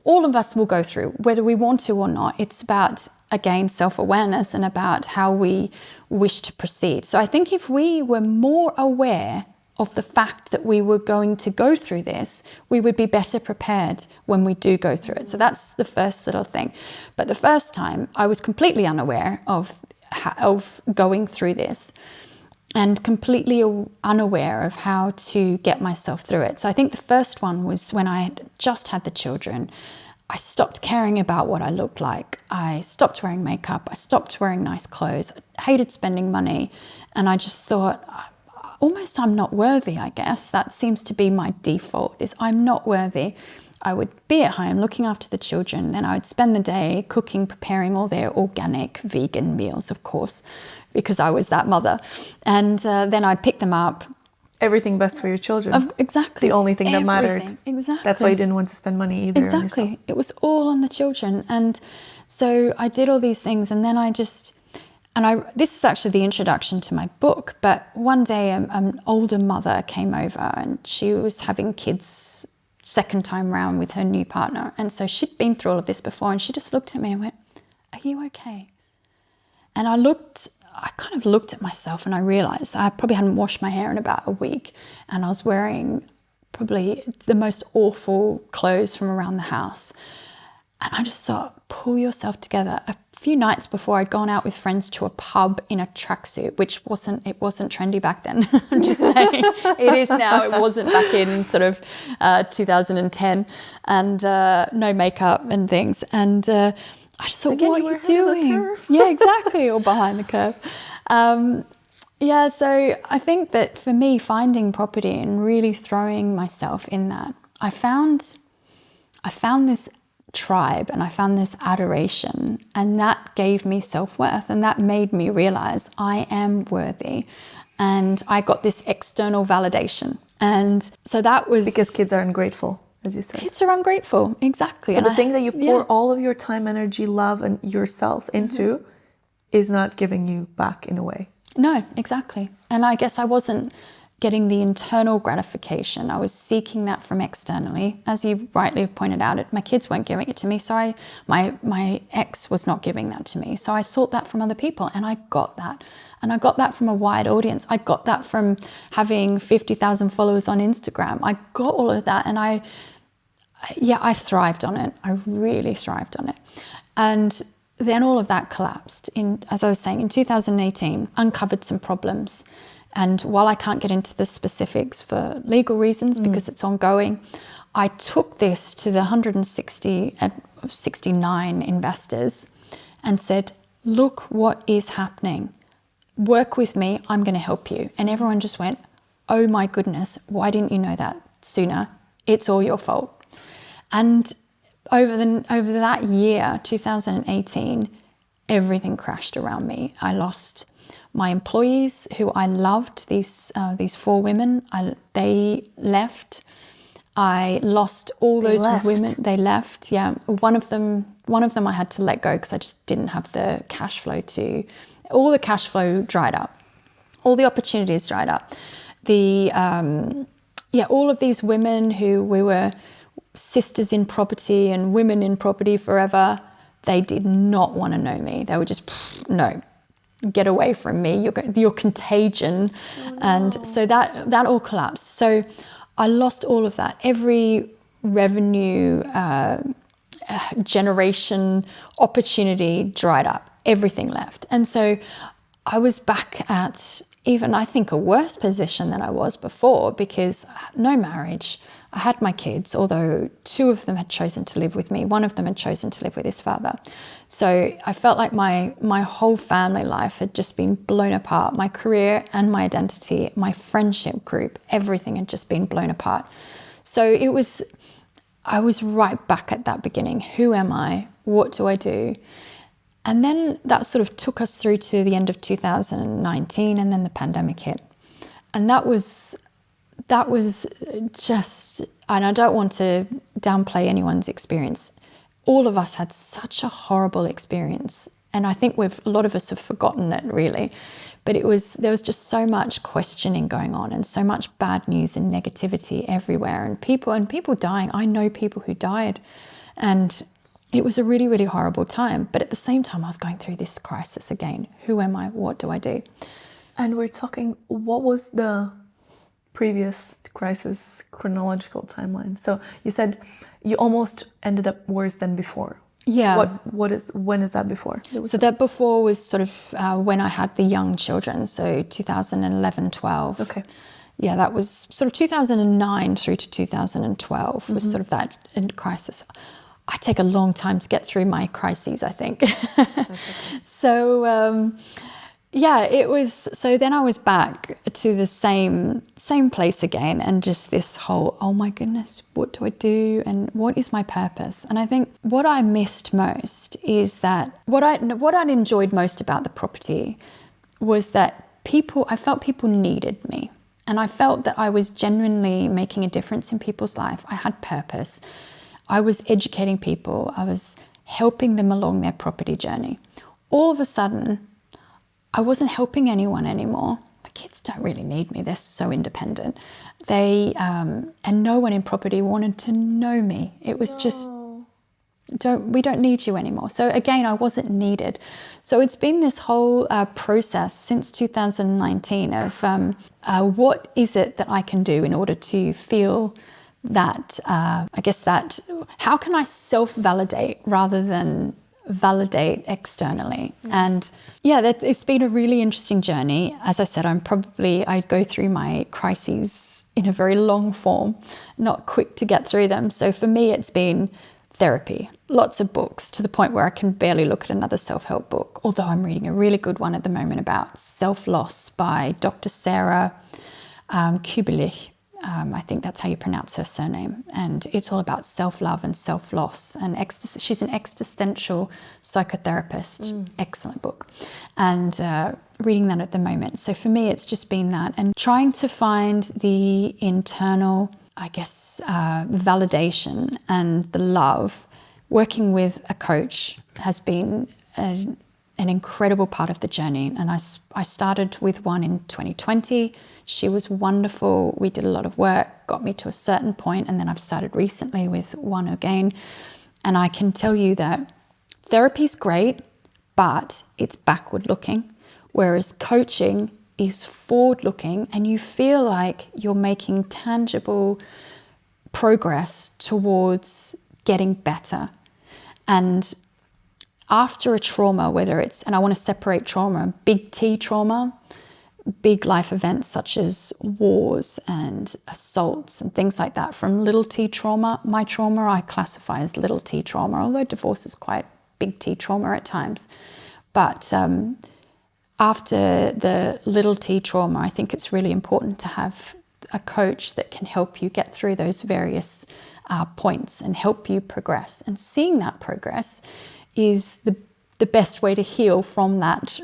all of us will go through, whether we want to or not. It's about, again, self-awareness and about how we wish to proceed. So I think if we were more aware of the fact that we were going to go through this, we would be better prepared when we do go through it. So that's the first little thing. But the first time, I was completely unaware of going through this, and completely unaware of how to get myself through it. So I think the first one was when I had just had the children. I stopped caring about what I looked like. I stopped wearing makeup. I stopped wearing nice clothes. I hated spending money. And I just thought, almost I'm not worthy, I guess. That seems to be my default, is I'm not worthy. I would be at home looking after the children. Then I would spend the day cooking, preparing all their organic vegan meals, of course, because I was that mother. And then I'd pick them up. Everything best for your children. Exactly. The only thing that mattered. Exactly. That's why you didn't want to spend money either. Exactly. It was all on the children. And so I did all these things, and then this is actually the introduction to my book, but one day an older mother came over, and she was having kids second time round with her new partner. And so she'd been through all of this before, and she just looked at me and went, "Are you okay?" And I kind of looked at myself, and I realized I probably hadn't washed my hair in about a week, and I was wearing probably the most awful clothes from around the house. And I just thought, pull yourself together. A few nights before, I'd gone out with friends to a pub in a tracksuit, which wasn't trendy back then. I'm just saying, it is now. It wasn't back in sort of 2010, and no makeup and things. And I just thought, what are you doing? Yeah, exactly, or behind the curve. Yeah, so I think that for me, finding property and really throwing myself in that, I found this tribe, and I found this adoration, and that gave me self-worth, and that made me realize I am worthy, and I got this external validation. And so that was because kids are ungrateful, as you said. Kids are ungrateful, exactly. So the thing that you pour all of your time, energy, love, and yourself into is not giving you back in a way. No, exactly. And I guess I wasn't getting the internal gratification. I was seeking that from externally. As you rightly pointed out, my kids weren't giving it to me, so my ex was not giving that to me. So I sought that from other people, and I got that. And I got that from a wide audience. I got that from having 50,000 followers on Instagram. I got all of that, and I thrived on it. I really thrived on it. And then all of that collapsed. As I was saying, in 2018, uncovered some problems. And while I can't get into the specifics for legal reasons, because it's ongoing, I took this to the 169 investors and said, look what is happening. Work with me, I'm going to help you. And everyone just went, oh my goodness, why didn't you know that sooner? It's all your fault. And over that year, 2018, everything crashed around me. I lost my employees who I loved, these 4 women, they left. I lost all those women. They left. Yeah, one of them I had to let go because I just didn't have the cash flow to. All the cash flow dried up. All the opportunities dried up. All of these women who we were sisters in property and women in property forever, they did not want to know me. They were just, no, get away from me. You're contagion. Oh, no. And so that all collapsed. So I lost all of that. Every revenue generation opportunity dried up. Everything left. And so I was back at even, I think, a worse position than I was before, because no marriage. I had my kids, although 2 of them had chosen to live with me. 1 of them had chosen to live with his father. So I felt like my whole family life had just been blown apart. My career and my identity, my friendship group, everything had just been blown apart. So I was right back at that beginning. Who am I? What do I do? And then that sort of took us through to the end of 2019, and then the pandemic hit. And that was just, and I don't want to downplay anyone's experience. All of us had such a horrible experience, and I think a lot of us have forgotten it, really. But there was just so much questioning going on, and so much bad news and negativity everywhere, and people dying. I know people who died, and it was a really, really horrible time. But at the same time, I was going through this crisis again. Who am I? What do I do? And we're talking, what was the previous crisis chronological timeline? So you said you almost ended up worse than before. Yeah. When is that before? So that before was sort of when I had the young children, so 2011, 12. Okay. Yeah, that was sort of 2009 through to 2012 was sort of that crisis. I take a long time to get through my crises, I think. Okay. So, yeah, it was, so then I was back to the same place again, and just this whole, oh my goodness, what do I do, and what is my purpose? And I think what I missed most is that what I'd enjoyed most about the property was that I felt people needed me, and I felt that I was genuinely making a difference in people's life. I had purpose. I was educating people. I was helping them along their property journey. All of a sudden, I wasn't helping anyone anymore. My kids don't really need me. They're so independent. And no one in property wanted to know me. It was just, we don't need you anymore. So again, I wasn't needed. So it's been this whole process since 2019 of what is it that I can do in order to feel that, how can I self-validate rather than validate externally? And yeah, it's been a really interesting journey. As I said, I go through my crises in a very long form, not quick to get through them. So for me, it's been therapy, lots of books, to the point where I can barely look at another self-help book, although I'm reading a really good one at the moment about self-loss by Dr. Sarah Kubelich. I think that's how you pronounce her surname. And it's all about self-love and self-loss. And she's an existential psychotherapist. Excellent book. And reading that at the moment. So for me, it's just been that. And trying to find the internal, validation and the love. Working with a coach has been an incredible part of the journey. And I started with one in 2020. She was wonderful. We did a lot of work, got me to a certain point, and then I've started recently with one again. And I can tell you that therapy's great, but it's backward looking, whereas coaching is forward looking, and you feel like you're making tangible progress towards getting better. And after a trauma, and I want to separate trauma, big T trauma, big life events such as wars and assaults and things like that, from little t trauma. My trauma I classify as little t trauma, although divorce is quite big T trauma at times. But after the little t trauma, I think it's really important to have a coach that can help you get through those various points and help you progress. And seeing that progress is the best way to heal from that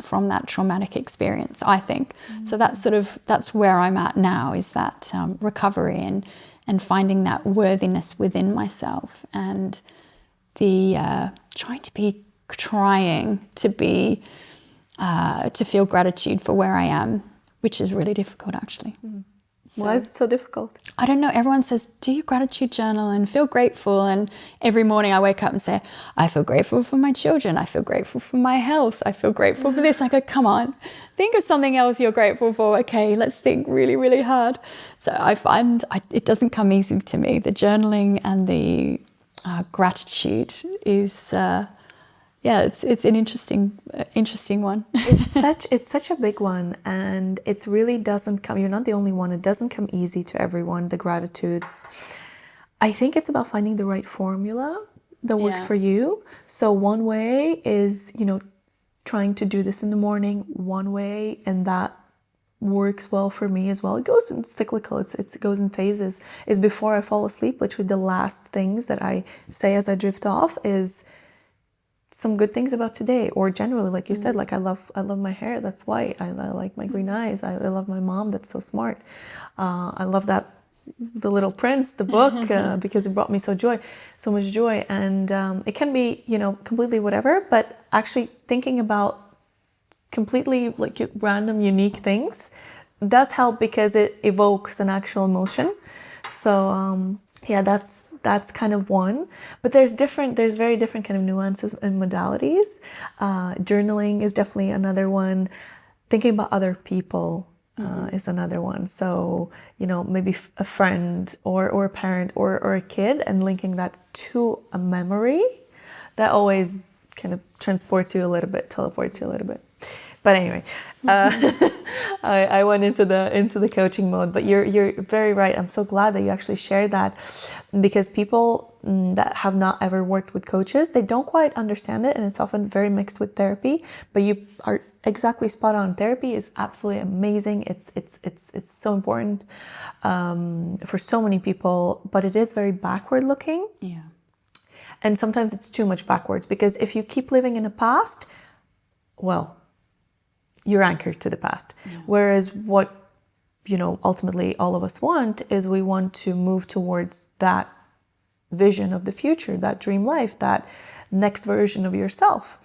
traumatic experience, I think. So that's where I'm at now, is that recovery and finding that worthiness within myself, and the trying to feel gratitude for where I am, which is really difficult, actually. So, why is it so difficult? I don't know. Everyone says, do your gratitude journal and feel grateful. And every morning I wake up and say, I feel grateful for my children. I feel grateful for my health. I feel grateful for this. I go, come on, think of something else you're grateful for. Okay, let's think really, really hard. So I find it doesn't come easy to me. The journaling and the gratitude is it's an interesting one. It's such a big one, and it's really doesn't come, you're not the only one. It doesn't come easy to everyone, the gratitude. I think it's about finding the right formula that works for you. So one way is, trying to do this in the morning one way, and that works well for me as well. It goes in cyclical, it goes in phases. Is before I fall asleep, literally the last things that I say as I drift off is some good things about today, or generally, like you said, like I love my hair that's white, I like my green eyes, I love my mom that's so smart, I love that The Little Prince, the book, because it brought me so much joy. And it can be, completely whatever, but actually thinking about completely like random, unique things does help because it evokes an actual emotion. So that's kind of one. But there's very different kind of nuances and modalities. Journaling is definitely another one. Thinking about other people is another one. So, maybe a friend or a parent or a kid, and linking that to a memory that always kind of teleports you a little bit. But anyway, I went into the coaching mode, but you're very right. I'm so glad that you actually shared that, because people that have not ever worked with coaches, they don't quite understand it, and it's often very mixed with therapy. But you are exactly spot on. Therapy is absolutely amazing. It's so important for so many people, but it is very backward looking. Yeah. And sometimes it's too much backwards, because if you keep living in the past, well, you're anchored to the past. Yeah. Whereas what, ultimately all of us want is we want to move towards that vision of the future, that dream life, that next version of yourself,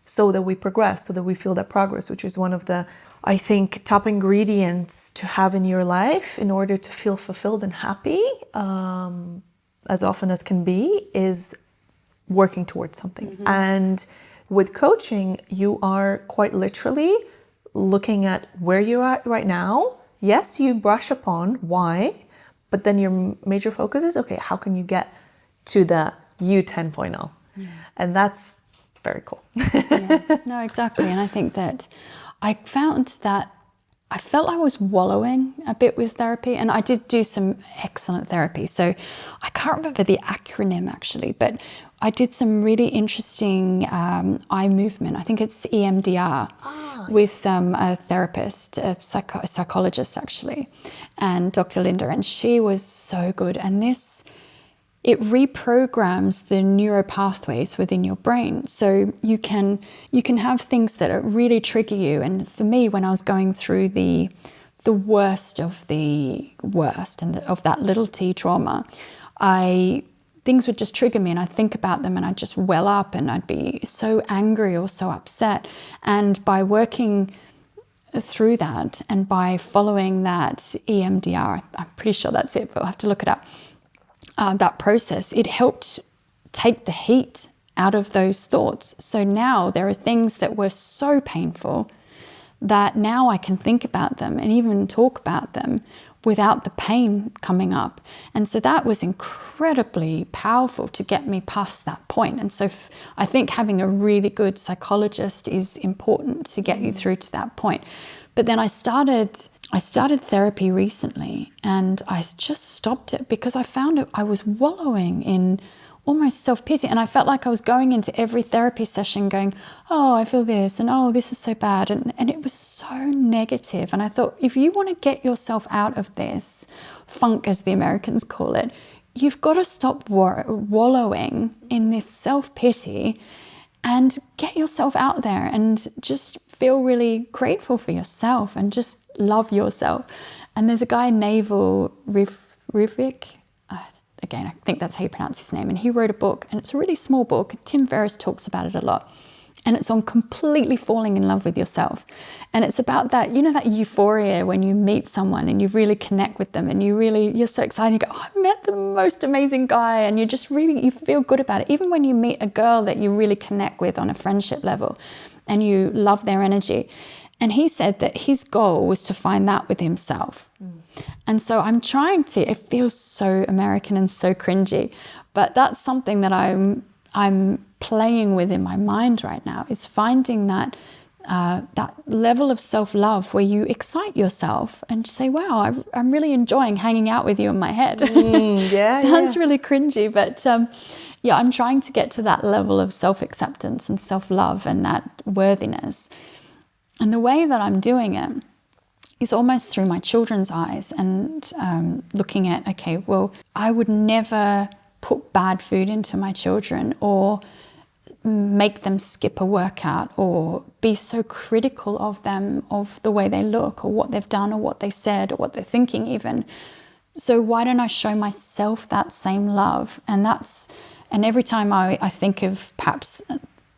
so that we progress, so that we feel that progress, which is one of the, I think, top ingredients to have in your life in order to feel fulfilled and happy, as often as can be, is working towards something. Mm-hmm. And with coaching, you are quite literally looking at where you're at right now. Yes, you brush upon why, but then your major focus is, okay, how can you get to the you 10.0? Yeah. And that's very cool. Yeah. No, exactly. And I think that I found that I felt I was wallowing a bit with therapy, and I did do some excellent therapy. So I can't remember the acronym actually, but I did some really interesting eye movement. I think it's EMDR with a therapist, a psychologist actually, and Dr. Linda, and she was so good. And it reprograms the neuropathways within your brain. So you can have things that really trigger you. And for me, when I was going through the worst of the worst and of that little T trauma, things would just trigger me, and I'd think about them and I'd just well up and I'd be so angry or so upset. And by working through that and by following that EMDR, I'm pretty sure that's it, but I'll have to look it up, that process, it helped take the heat out of those thoughts. So now there are things that were so painful that now I can think about them and even talk about them without the pain coming up. And so that was incredibly powerful to get me past that point. And so I think having a really good psychologist is important to get you through to that point. But then I started therapy recently, and I just stopped it because I found I was wallowing in almost self-pity. And I felt like I was going into every therapy session going, oh, I feel this, and oh, this is so bad. And it was so negative. And I thought, if you want to get yourself out of this funk, as the Americans call it, you've got to stop wallowing in this self-pity and get yourself out there and just feel really grateful for yourself and just love yourself. And there's a guy, Naval Rivik, again, I think that's how you pronounce his name. And he wrote a book, and it's a really small book. Tim Ferriss talks about it a lot. And it's on completely falling in love with yourself. And it's about that, that euphoria when you meet someone and you really connect with them and you're so excited. You go, oh, I met the most amazing guy. And you feel good about it. Even when you meet a girl that you really connect with on a friendship level and you love their energy. And he said that his goal was to find that with himself. And so I'm trying to, it feels so American and so cringy, but that's something that I'm I'm playing with in my mind right now is finding that that level of self-love where you excite yourself and say, wow, I'm really enjoying hanging out with you in my head. Sounds really cringy, but yeah, I'm trying to get to that level of self-acceptance and self-love and that worthiness. And the way that I'm doing it is almost through my children's eyes and looking at, okay, well, I would never put bad food into my children or make them skip a workout or be so critical of them, of the way they look or what they've done or what they said or what they're thinking even. So why don't I show myself that same love? And every time I think of perhaps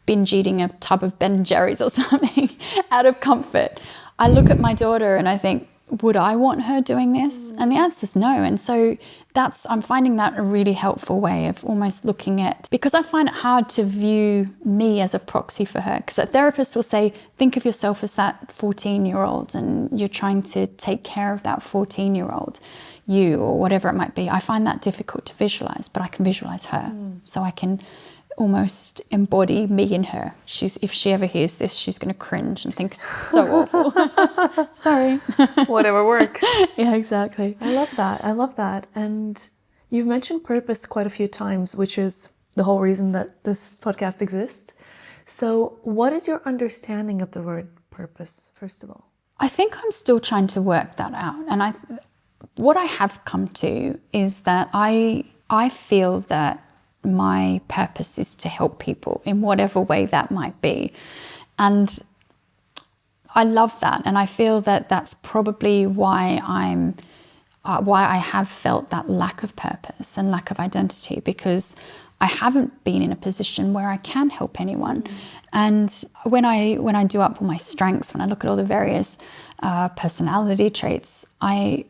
binge eating a tub of Ben & Jerry's or something out of comfort, I look at my daughter and I think, would I want her doing this? And the answer is no. And so I'm finding that a really helpful way of almost looking at, because I find it hard to view me as a proxy for her. Because a therapist will say, think of yourself as that 14-year-old and you're trying to take care of that 14-year-old, you or whatever it might be. I find that difficult to visualize, but I can visualize her. So I can almost embody me in her. If she ever hears this, she's going to cringe and think so awful. Sorry. Whatever works. Yeah, exactly. I love that. And you've mentioned purpose quite a few times, which is the whole reason that this podcast exists. So what is your understanding of the word purpose, first of all? I think I'm still trying to work that out. And what I have come to is that I feel that my purpose is to help people in whatever way that might be. And I love that. And I feel that that's probably why I have felt that lack of purpose and lack of identity, because I haven't been in a position where I can help anyone. And when I do up all my strengths, when I look at all the various personality traits, my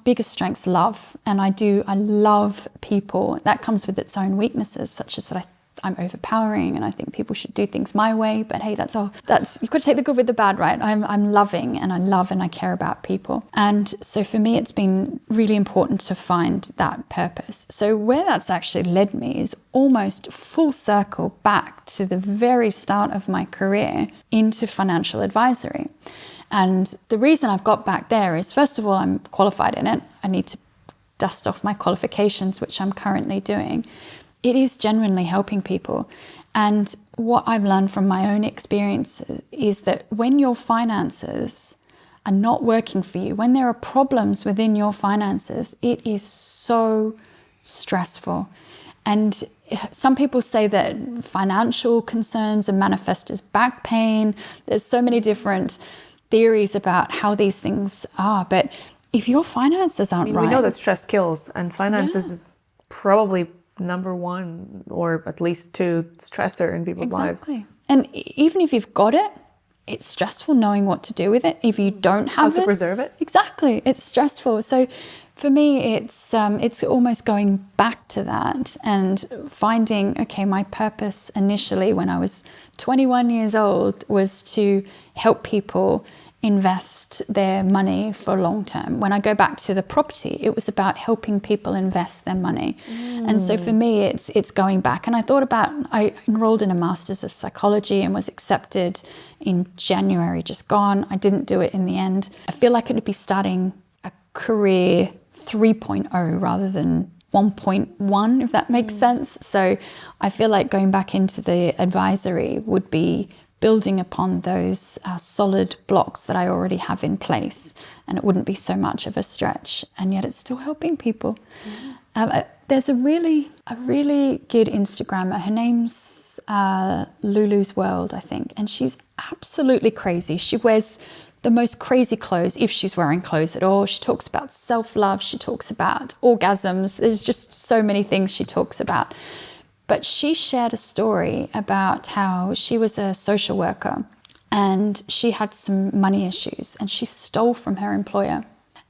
biggest strength's love, and I love people. That comes with its own weaknesses, such as that I'm overpowering and I think people should do things my way. But hey, that's you've got to take the good with the bad, right? I'm loving and I love and I care about people. And so for me, it's been really important to find that purpose. So where that's actually led me is almost full circle back to the very start of my career into financial advisory. And the reason I've got back there is, first of all, I'm qualified in it. I need to dust off my qualifications, which I'm currently doing. It is genuinely helping people. And what I've learned from my own experiences is that when your finances are not working for you, when there are problems within your finances, it is so stressful. And some people say that financial concerns are manifest as back pain. There's so many different theories about how these things are. But if your finances aren't right... We know that stress kills, and finances is probably number one or at least two stressor in people's lives. And even if you've got it, it's stressful knowing what to do with it. If you don't have how to preserve it. Exactly. It's stressful. So for me, it's almost going back to that and finding, okay, my purpose initially when I was 21 years old was to help people invest their money for long term. When I go back to the property, it was about helping people invest their money. And so for me, it's going back. And I enrolled in a Master's of Psychology and was accepted in January, just gone. I didn't do it in the end. I feel like it would be starting a career 3.0 rather than 1.1, if that makes sense. So I feel like going back into the advisory would be building upon those solid blocks that I already have in place, and it wouldn't be so much of a stretch, and yet it's still helping people. There's a really good Instagrammer. Her name's Lulu's World, I think, and she's absolutely crazy. She wears the most crazy clothes, if she's wearing clothes at all. She talks about self-love. She talks about orgasms. There's just so many things she talks about. But she shared a story about how she was a social worker and she had some money issues and she stole from her employer.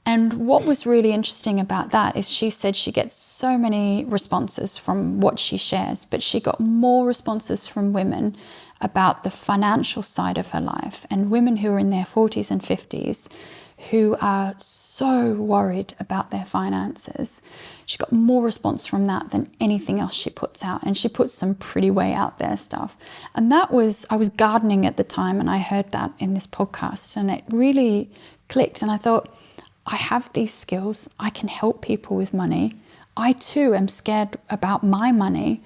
And what was really interesting about that is she said she gets so many responses from what she shares, but she got more responses from women about the financial side of her life, and women who are in their 40s and 50s who are so worried about their finances. She got more response from that than anything else she puts out. And she puts some pretty way out there stuff. And I was gardening at the time, and I heard that in this podcast, and it really clicked. And I thought, I have these skills. I can help people with money. I too am scared about my money.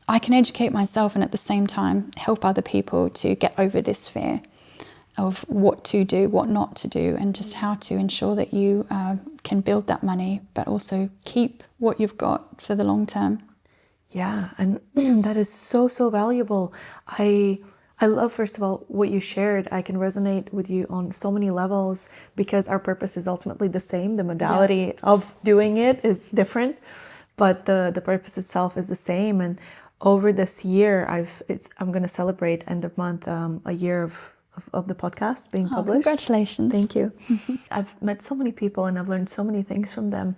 I can educate myself and at the same time help other people to get over this fear of what to do, what not to do, and just how to ensure that you can build that money, but also keep what you've got for the long term. Yeah, and that is so, so valuable. I love, first of all, what you shared. I can resonate with you on so many levels because our purpose is ultimately the same. The modality of doing it is different, but the purpose itself is the same. And over this year, I'm going to celebrate end of month a year of the podcast being published. Congratulations. Thank you. I've met so many people and I've learned so many things from them.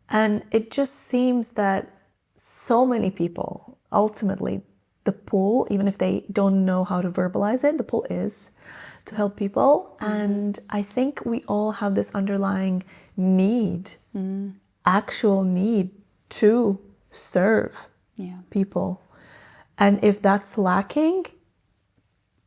And it just seems that so many people, ultimately, the pull, even if they don't know how to verbalize it, the pull is to help people. And I think we all have this underlying need, actual need to serve people. And if that's lacking,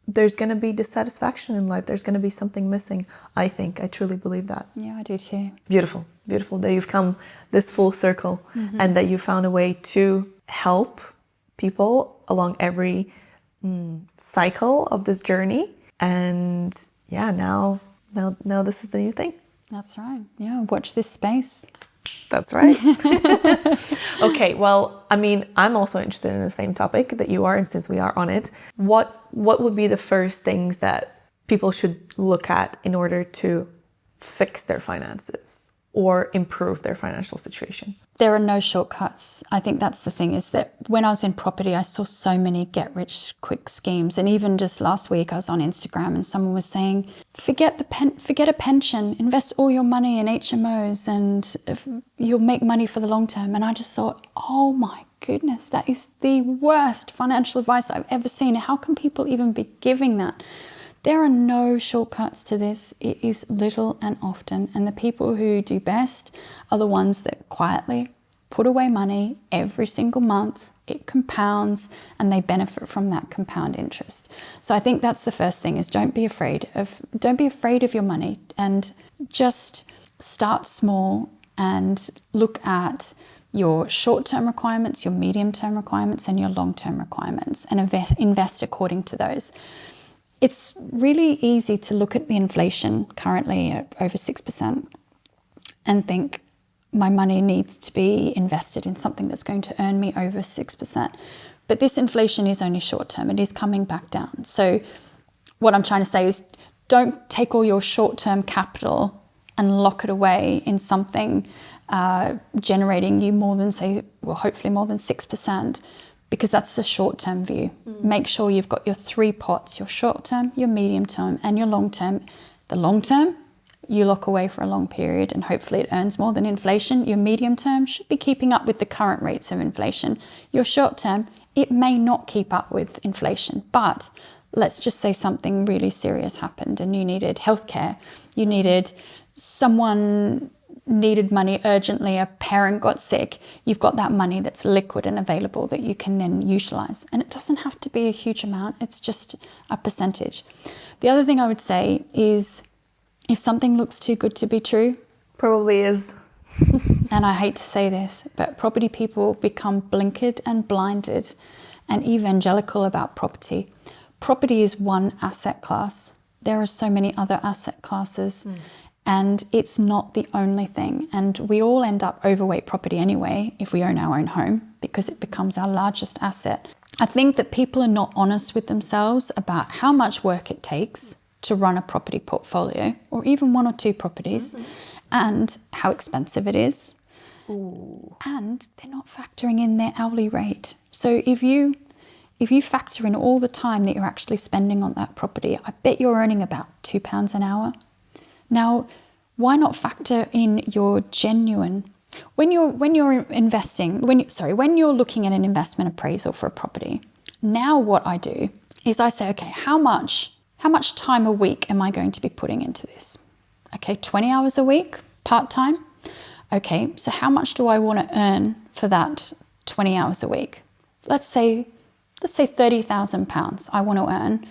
there's going to be dissatisfaction in life. There's going to be something missing. I truly believe that. Yeah, I do too. Beautiful, beautiful that you've come this full circle and that you found a way to help people along every cycle of this journey. And yeah, now this is the new thing. That's right. Yeah, watch this space. That's right. Okay, well, I mean, I'm also interested in the same topic that you are, and since we are on it, what would be the first things that people should look at in order to fix their finances or improve their financial situation? There are no shortcuts. I think that's the thing, is that when I was in property, I saw so many get-rich-quick schemes. And even just last week, I was on Instagram and someone was saying, forget a pension, invest all your money in HMOs and you'll make money for the long term. And I just thought, oh my goodness, that is the worst financial advice I've ever seen. How can people even be giving that? There are no shortcuts to this. It is little and often. And the people who do best are the ones that quietly put away money every single month. It compounds and they benefit from that compound interest. So I think that's the first thing, is don't be afraid of your money, and just start small and look at your short-term requirements, your medium-term requirements, and your long-term requirements, and invest according to those. It's really easy to look at the inflation currently at over 6% and think my money needs to be invested in something that's going to earn me over 6%. But this inflation is only short term. It is coming back down. So what I'm trying to say is, don't take all your short-term capital and lock it away in something generating you more than, hopefully more than 6%. Because that's a short-term view. Make sure you've got your 3 pots, your short-term, your medium-term, and your long-term. The long-term, you lock away for a long period and hopefully it earns more than inflation. Your medium-term should be keeping up with the current rates of inflation. Your short-term, it may not keep up with inflation, but let's just say something really serious happened and you needed healthcare. You needed needed money urgently, a parent got sick, you've got that money that's liquid and available that you can then utilize. And it doesn't have to be a huge amount, it's just a percentage. The other thing I would say is, if something looks too good to be true, probably is. And I hate to say this, but property people become blinkered and blinded and evangelical about property. Property is one asset class. There are so many other asset classes. And it's not the only thing. And we all end up overweight property anyway if we own our own home, because it becomes our largest asset. I think that people are not honest with themselves about how much work it takes to run a property portfolio, or even 1 or 2 properties, and how expensive it is. And they're not factoring in their hourly rate. So if you factor in all the time that you're actually spending on that property, I bet you're earning about £2 an hour. Now, why not factor in your genuine, when you're looking at an investment appraisal for a property, now what I do is I say, okay, how much time a week am I going to be putting into this? Okay, 20 hours a week, part-time. Okay, so how much do I want to earn for that 20 hours a week? Let's say £30,000 I want to earn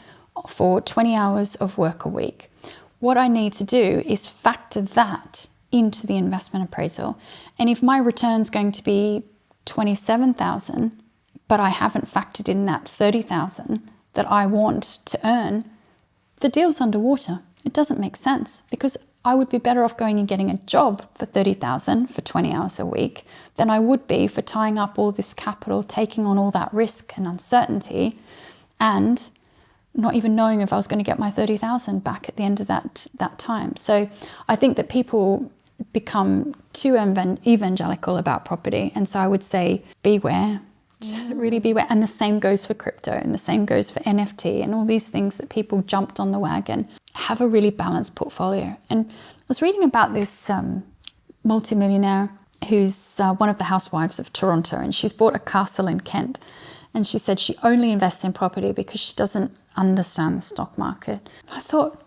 for 20 hours of work a week. What I need to do is factor that into the investment appraisal. And if my return's going to be 27,000, but I haven't factored in that 30,000 that I want to earn, the deal's underwater. It doesn't make sense, because I would be better off going and getting a job for 30,000 for 20 hours a week than I would be for tying up all this capital, taking on all that risk and uncertainty, and not even knowing if I was going to get my 30,000 back at the end of that time. So I think that people become too evangelical about property. And so I would say beware, really beware. And the same goes for crypto, and the same goes for NFT and all these things that people jumped on the wagon. Have a really balanced portfolio. And I was reading about this multimillionaire who's one of the housewives of Toronto, and she's bought a castle in Kent. And she said she only invests in property because she doesn't understand the stock market. I thought,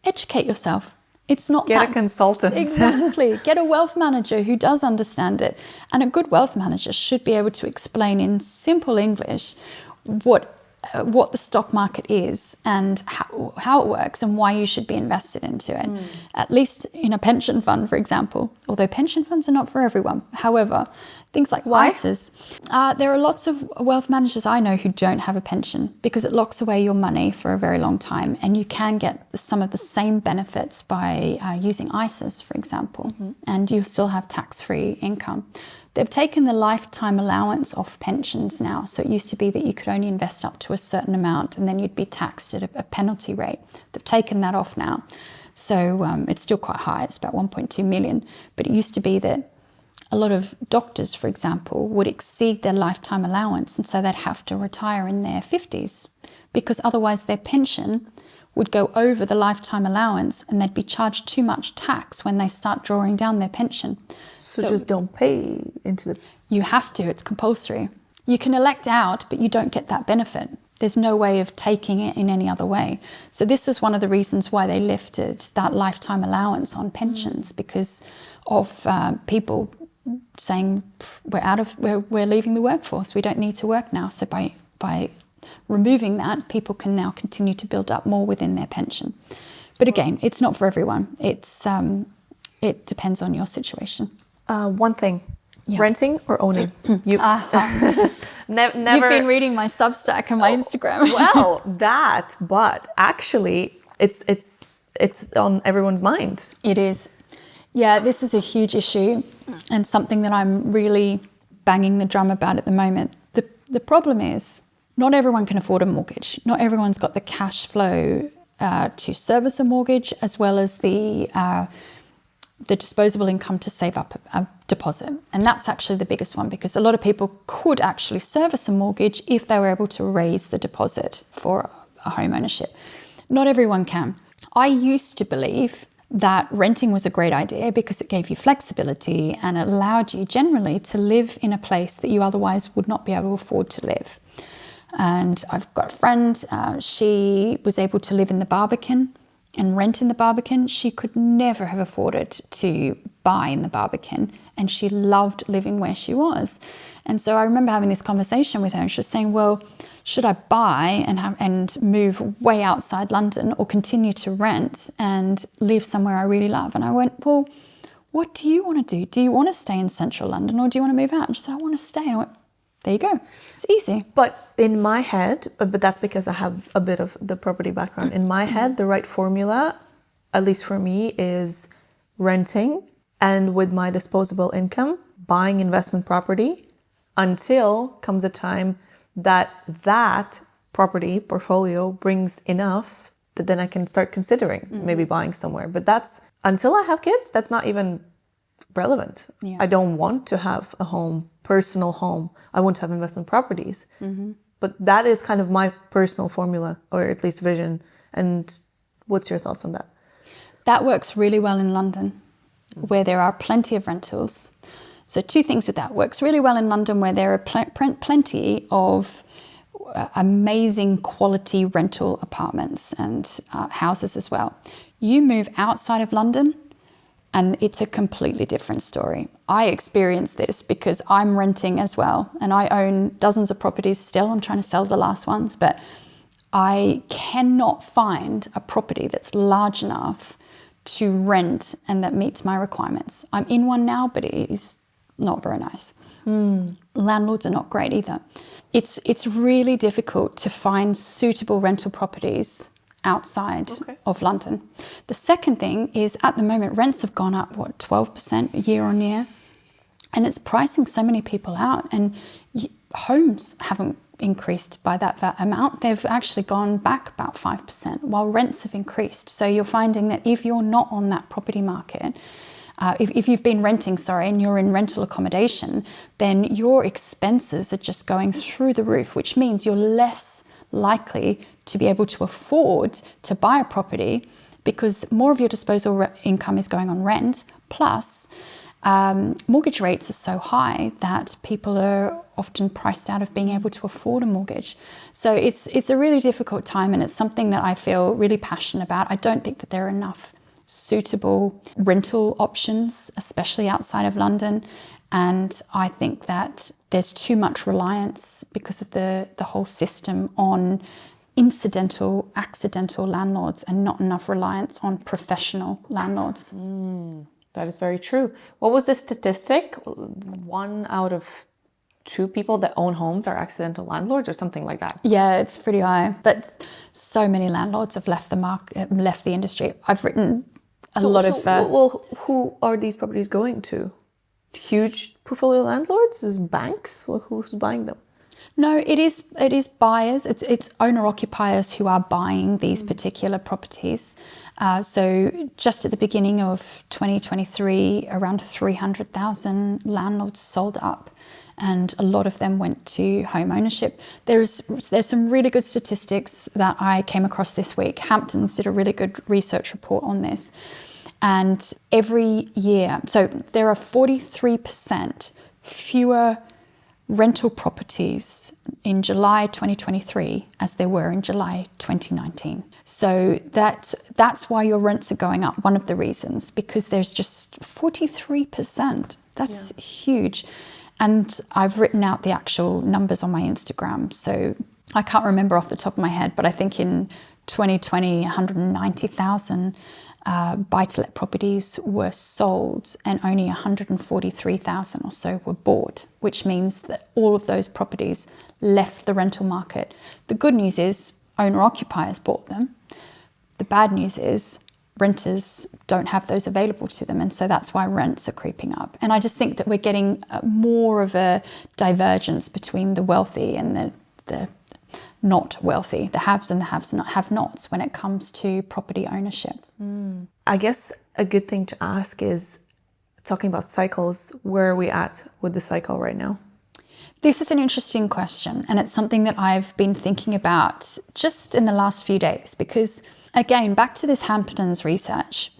educate yourself. It's not Get a consultant. Exactly. Get a wealth manager who does understand it. And a good wealth manager should be able to explain in simple English what the stock market is and how it works and why you should be invested into it. At least in a pension fund, for example, although pension funds are not for everyone. However, things like ISAs, there are lots of wealth managers I know who don't have a pension because it locks away your money for a very long time, and you can get some of the same benefits by using ISAs, for example, and you still have tax-free income. They've taken the lifetime allowance off pensions now. So it used to be that you could only invest up to a certain amount and then you'd be taxed at a penalty rate. They've taken that off now. So it's still quite high. It's about 1.2 million. But it used to be that a lot of doctors, for example, would exceed their lifetime allowance, and so they'd have to retire in their 50s because otherwise their pension would go over the lifetime allowance and they'd be charged too much tax when they start drawing down their pension. So just don't pay into the... You have to, it's compulsory. You can elect out, but you don't get that benefit. There's no way of taking it in any other way. So this is one of the reasons why they lifted that lifetime allowance on pensions, because of people saying we're leaving the workforce. We don't need to work now. So by removing that, people can now continue to build up more within their pension. But again, it's not for everyone. It depends on your situation. One thing, renting or owning? Never. You've been reading my Substack and my Instagram. Well, but actually, it's on everyone's mind. It is. Yeah, this is a huge issue and something that I'm really banging the drum about at the moment. The problem is, not everyone can afford a mortgage. Not everyone's got the cash flow to service a mortgage, as well as the disposable income to save up a deposit. And that's actually the biggest one, because a lot of people could actually service a mortgage if they were able to raise the deposit for a home ownership. Not everyone can. I used to believe that renting was a great idea because it gave you flexibility and it allowed you generally to live in a place that you otherwise would not be able to afford to live. And I've got a friend, she was able to live in the Barbican and rent in the Barbican. She could never have afforded to buy in the Barbican, and she loved living where she was. And so I remember having this conversation with her, and she was saying, well, should I buy and move way outside London, or continue to rent and live somewhere I really love? And I went, well, what do you want to do? Do you want to stay in central London, or do you want to move out? And she said, I want to stay. And I went, there you go. It's easy. But in my head, but that's because I have a bit of the property background. In my head, the right formula, at least for me, is renting and with my disposable income, buying investment property until comes a time that property portfolio brings enough that then I can start considering maybe buying somewhere. But that's, until I have kids, that's not even relevant. Yeah. I don't want to have a home, personal home. I want to have investment properties. But that is kind of my personal formula, or at least vision. And what's your thoughts on that? That works really well in London, where there are plenty of rentals. So two things with that. Works really well in London, where there are plenty of amazing quality rental apartments and houses as well. You move outside of London and it's a completely different story. I experienced this because I'm renting as well, and I own dozens of properties still. I'm trying to sell the last ones, but I cannot find a property that's large enough to rent and that meets my requirements. I'm in one now, but it is not very nice. Landlords are not great either. It's really difficult to find suitable rental properties outside of London. The second thing is, at the moment, rents have gone up, 12% year on year, and it's pricing so many people out, and homes haven't increased by that amount. They've actually gone back about 5%, while rents have increased. So you're finding that if you're not on that property market, if you've been renting, and you're in rental accommodation, then your expenses are just going through the roof, which means you're less likely to be able to afford to buy a property because more of your disposable income is going on rent. Plus, mortgage rates are so high that people are often priced out of being able to afford a mortgage. So it's a really difficult time, and it's something that I feel really passionate about. I don't think that there are enough suitable rental options, especially outside of London. And I think that there's too much reliance because of the whole system on incidental, accidental landlords and not enough reliance on professional landlords. That is very true. What was the statistic? 1 out of 2 people that own homes are accidental landlords or something like that? Yeah, it's pretty high. But so many landlords have left the market, left the industry. I've written a lot of... Well, who are these properties going to? Huge portfolio landlords? Is banks? Well, who's buying them? No, it is buyers. It's owner-occupiers who are buying these particular properties. So just at the beginning of 2023, around 300,000 landlords sold up, and a lot of them went to home ownership. There's some really good statistics that I came across this week. Hamptons did a really good research report on this. And every year, so there are 43% fewer rental properties in July 2023 as there were in July 2019. So that's why your rents are going up, one of the reasons, because there's just 43%. That's huge. And I've written out the actual numbers on my Instagram. So I can't remember off the top of my head, but I think in 2020, 190,000 buy-to-let properties were sold and only 143,000 or so were bought, which means that all of those properties left the rental market. The good news is owner-occupiers bought them. The bad news is renters don't have those available to them, and so that's why rents are creeping up. And I just think that we're getting more of a divergence between the wealthy and the not wealthy, the haves and the have-nots when it comes to property ownership. I guess a good thing to ask is, talking about cycles, where are we at with the cycle right now? This is an interesting question, and it's something that I've been thinking about just in the last few days, because again, back to this Hamptons research,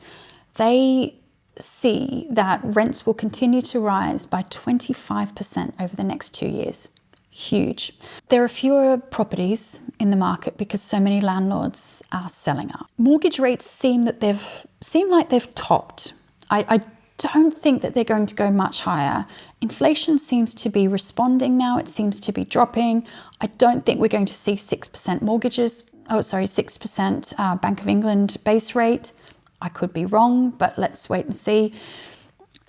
they see that rents will continue to rise by 25% over the next 2 years. Huge. There are fewer properties in the market because so many landlords are selling up. Mortgage rates seem like they've topped. I don't think that they're going to go much higher. Inflation seems to be responding now. It seems to be dropping. I don't think we're going to see 6% mortgages. 6% Bank of England base rate. I could be wrong, but let's wait and see.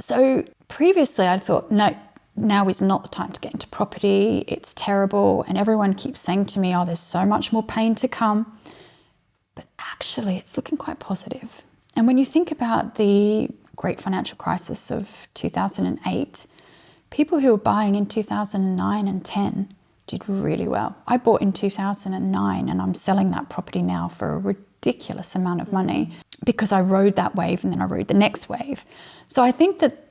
So previously I thought, no, now is not the time to get into property. It's terrible. And everyone keeps saying to me, oh, there's so much more pain to come. But actually, it's looking quite positive. And when you think about the great financial crisis of 2008, people who were buying in 2009 and 10 did really well. I bought in 2009 and I'm selling that property now for a ridiculous amount of money because I rode that wave and then I rode the next wave. So I think that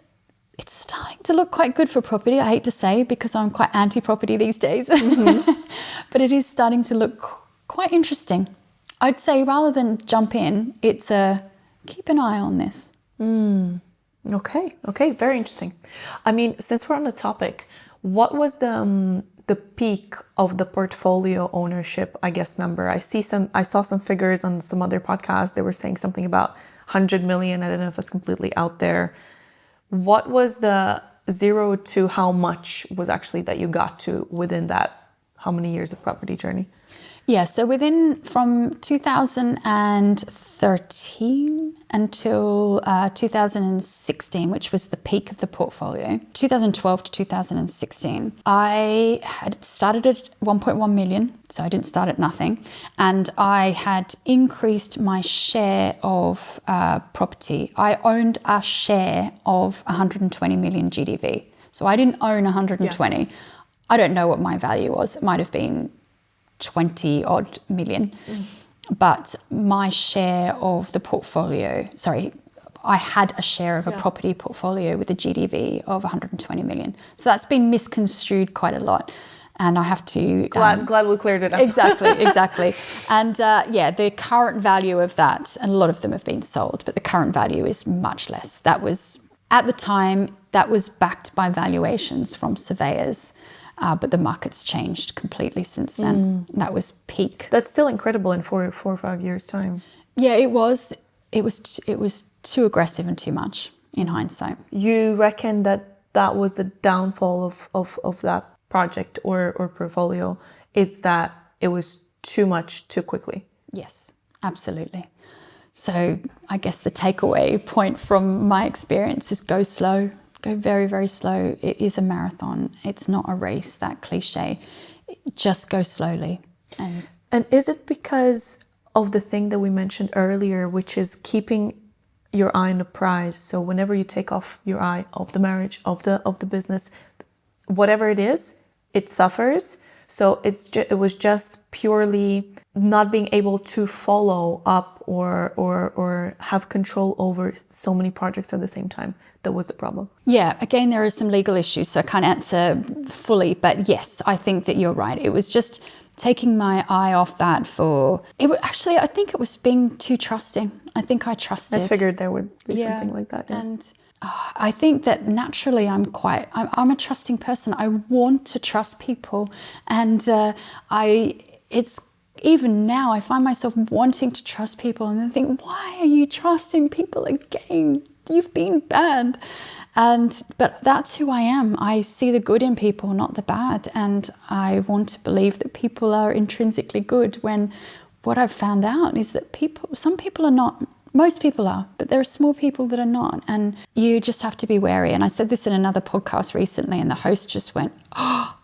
it's starting to look quite good for property. I hate to say, because I'm quite anti-property these days, but it is starting to look quite interesting. I'd say rather than jump in, it's keep an eye on this. Okay, very interesting. I mean, since we're on the topic, what was the the peak of the portfolio ownership, I guess, number? I saw some figures on some other podcasts. They were saying something about 100 million. I don't know if that's completely out there. What was the 0 to how much was actually that you got to within that, how many years of property journey? Yeah, so from 2013 until 2016, which was the peak of the portfolio, 2012 to 2016, I had started at 1.1 million, so I didn't start at nothing, and I had increased my share of property. I owned a share of 120 million GDV, so I didn't own 120. Yeah. I don't know what my value was. It might have been 20 odd million, but my share of the portfolio, I had a share of a property portfolio with a GDV of 120 million. So that's been misconstrued quite a lot. And I have to... Glad we cleared it up. Exactly. And the current value of that, and a lot of them have been sold, but the current value is much less. That was, at the time, that was backed by valuations from surveyors. But the market's changed completely since then. That was peak. That's still incredible in 4 or 5 years' time. Yeah, it was. It was too aggressive and too much in hindsight. You reckon that was the downfall of that project or portfolio? It's that it was too much too quickly. Yes, absolutely. So I guess the takeaway point from my experience is go slow. Go very, very slow. It is a marathon. It's not a race, that cliche. Just go slowly. And is it because of the thing that we mentioned earlier, which is keeping your eye on the prize? So whenever you take off your eye of the marriage, of the business, whatever it is, it suffers. So it was just purely not being able to follow up or have control over so many projects at the same time. That was the problem. Yeah, again, there are some legal issues, so I can't answer fully. But yes, I think that you're right. It was just taking my eye off that I think it was being too trusting. I think I trusted. I figured there would be something like that. Yeah. And I think that naturally I'm a trusting person. I want to trust people. And it's even now I find myself wanting to trust people and then think, why are you trusting people again? You've been banned. But that's who I am. I see the good in people, not the bad. And I want to believe that people are intrinsically good, when what I've found out is that some people are not. Most people are, but there are small people that are not. And you just have to be wary. And I said this in another podcast recently, and the host just went,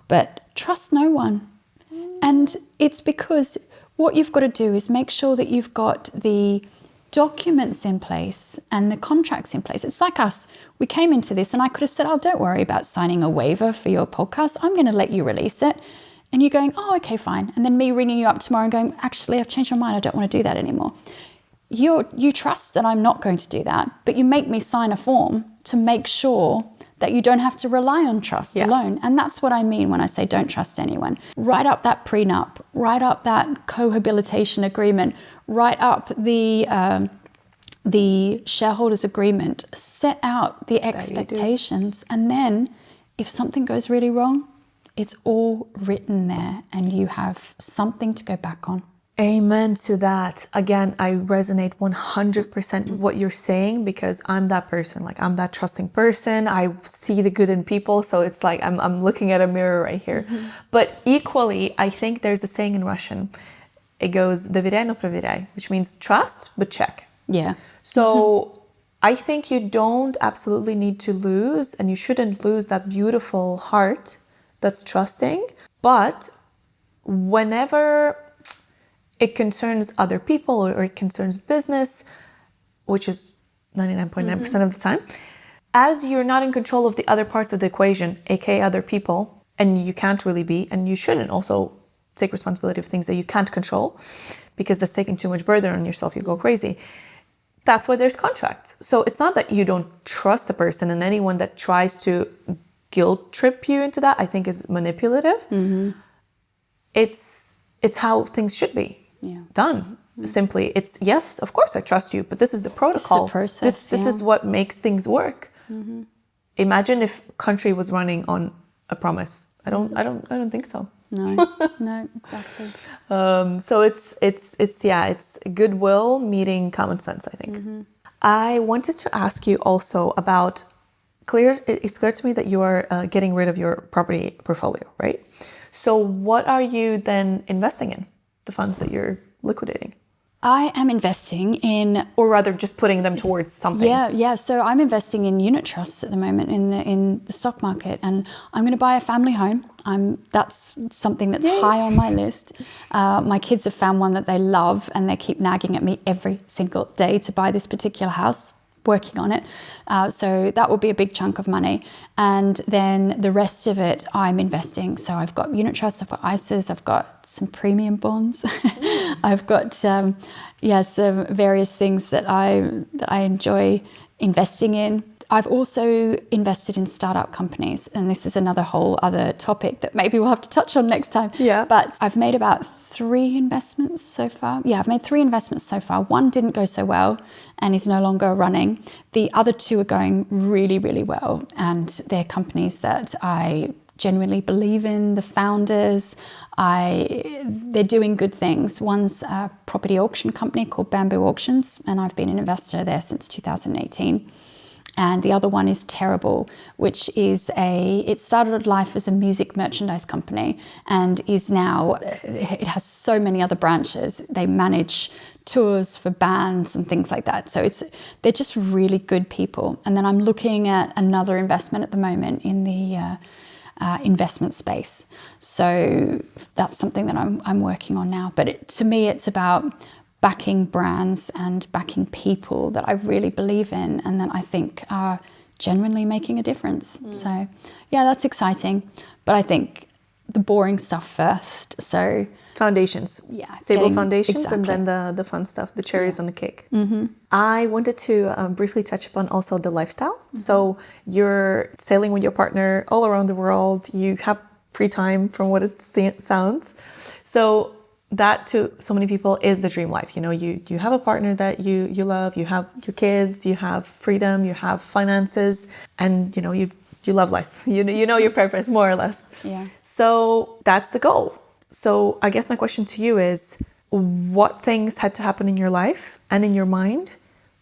but trust no one. And it's because what you've got to do is make sure that you've got the documents in place and the contracts in place. It's like us. We came into this and I could have said, don't worry about signing a waiver for your podcast. I'm going to let you release it. And you're going, okay, fine. And then me ringing you up tomorrow and going, actually, I've changed my mind. I don't want to do that anymore. You trust that I'm not going to do that, but you make me sign a form to make sure that you don't have to rely on trust alone. And that's what I mean when I say don't trust anyone. Write up that prenup, write up that cohabitation agreement, write up the shareholders agreement, set out the expectations, and then if something goes really wrong, it's all written there and you have something to go back on. Amen to that. Again, I resonate 100% with what you're saying, because I'm that person. Like, I'm that trusting person. I see the good in people. So it's like I'm looking at a mirror right here. Mm-hmm. But equally, I think there's a saying in Russian. It goes, доверяй, но проверяй, which means trust, but check. Yeah. So I think you don't absolutely need to lose, and you shouldn't lose that beautiful heart that's trusting. But whenever it concerns other people or it concerns business, which is 99.9% of the time, as you're not in control of the other parts of the equation, aka other people, and you can't really be, and you shouldn't also take responsibility of things that you can't control, because that's taking too much burden on yourself, you go crazy. That's why there's contracts. So it's not that you don't trust the person, and anyone that tries to guilt trip you into that, I think, is manipulative. Mm-hmm. It's how things should be done. Mm-hmm. Simply, it's, yes, of course I trust you, but this is the protocol. It's the process. This is what makes things work. Mm-hmm. Imagine if country was running on a promise I don't think so. No, no, exactly. So it's goodwill meeting common sense, I think. I wanted to ask you also about it's clear to me that you are getting rid of your property portfolio, right? So what are you then investing in, the funds that you're liquidating? I am investing in, or rather just putting them towards something. Yeah. So I'm investing in unit trusts at the moment in the stock market, and I'm going to buy a family home. That's something that's high on my list. My kids have found one that they love, and they keep nagging at me every single day to buy this particular house. Working on it. So that will be a big chunk of money. And then the rest of it I'm investing. So I've got unit trusts, I've got ISAs, I've got some premium bonds. I've got some various things that I enjoy investing in. I've also invested in startup companies, and this is another whole other topic that maybe we'll have to touch on next time. Yeah. But I've made about 3 investments so far. Yeah, I've made 3 investments so far. One didn't go so well and is no longer running. The other 2 are going really, really well, and they're companies that I genuinely believe in, the founders. They're doing good things. One's a property auction company called Bamboo Auctions, and I've been an investor there since 2018. And the other one is Terrible, which is it started life as a music merchandise company and is now, it has so many other branches. They manage tours for bands and things like that. So they're just really good people. And then I'm looking at another investment at the moment in the investment space. So that's something that I'm working on now. But to me, it's about backing brands and backing people that I really believe in and that I think are genuinely making a difference. So yeah, that's exciting. But I think the boring stuff first. So foundations, stable foundations, exactly. And then the fun stuff, the cherries on the cake. I wanted to briefly touch upon also the lifestyle. So you're sailing with your partner all around the world. You have free time from what it sounds. So that to so many people is the dream life. You know, you have a partner that you love, you have your kids, you have freedom, you have finances, and you know, you love life. You know your purpose, more or less. Yeah. So that's the goal. So I guess my question to you is, what things had to happen in your life and in your mind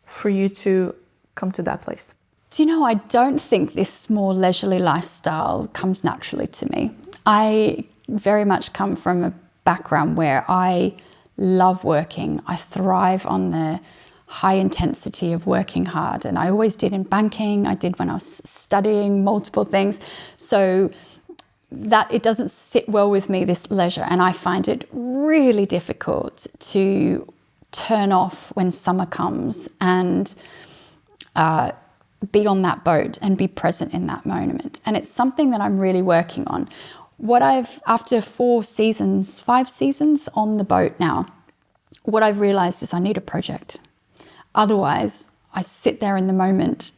for you to come to that place? Do you know, I don't think this more leisurely lifestyle comes naturally to me. I very much come from a background where I love working. I thrive on the high intensity of working hard, and I always did in banking. I did when I was studying multiple things. So that it doesn't sit well with me, this leisure, and I find it really difficult to turn off when summer comes and be on that boat and be present in that moment. And it's something that I'm really working on. After 5 seasons on the boat now, what I've realized is I need a project. Otherwise, I sit there in the moment,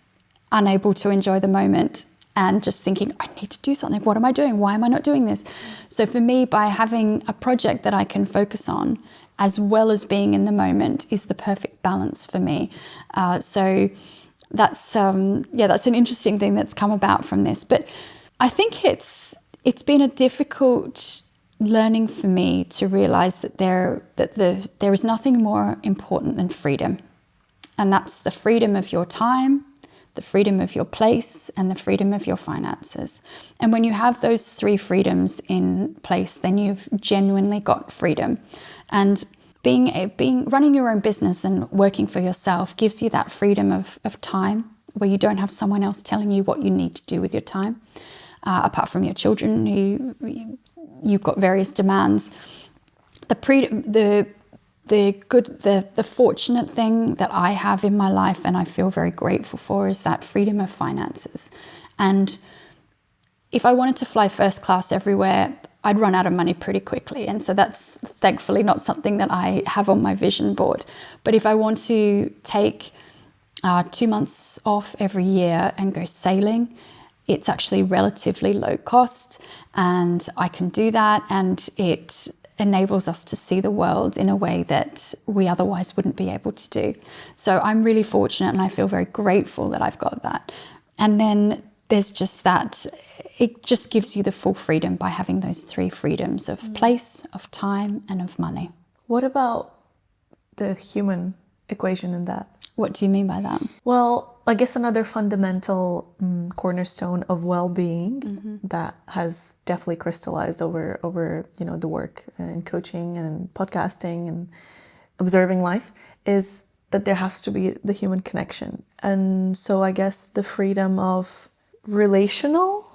unable to enjoy the moment and just thinking, I need to do something. What am I doing? Why am I not doing this? So for me, by having a project that I can focus on, as well as being in the moment, is the perfect balance for me. So that's an interesting thing that's come about from this. But I think it's been a difficult learning for me to realize that there is nothing more important than freedom. And that's the freedom of your time, the freedom of your place, and the freedom of your finances. And when you have those 3 freedoms in place, then you've genuinely got freedom. And running your own business and working for yourself gives you that freedom of time, where you don't have someone else telling you what you need to do with your time. Apart from your children, you've got various demands. The fortunate thing that I have in my life, and I feel very grateful for, is that freedom of finances. And if I wanted to fly first class everywhere, I'd run out of money pretty quickly. And so that's thankfully not something that I have on my vision board. But if I want to take 2 months off every year and go sailing, it's actually relatively low cost, and I can do that, and it enables us to see the world in a way that we otherwise wouldn't be able to do. So I'm really fortunate, and I feel very grateful that I've got that. And then there's just that, it just gives you the full freedom by having those 3 freedoms of place, of time, and of money. What about the human equation in that? What do you mean by that? Well, I guess another fundamental cornerstone of well-being that has definitely crystallized over the work in coaching and podcasting and observing life is that there has to be the human connection. And so I guess the freedom of relational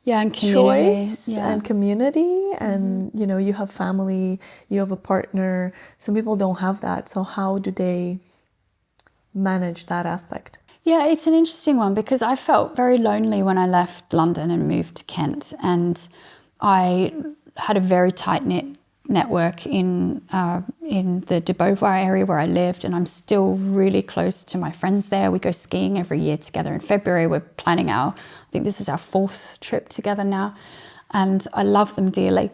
Yeah, and community. choice and community, and you have family, you have a partner. Some people don't have that. So how do they manage that aspect? Yeah, it's an interesting one because I felt very lonely when I left London and moved to Kent, and I had a very tight-knit network in the de Beauvoir area where I lived, and I'm still really close to my friends there. We go skiing every year together in February. We're planning I think this is our 4th trip together now, and I love them dearly.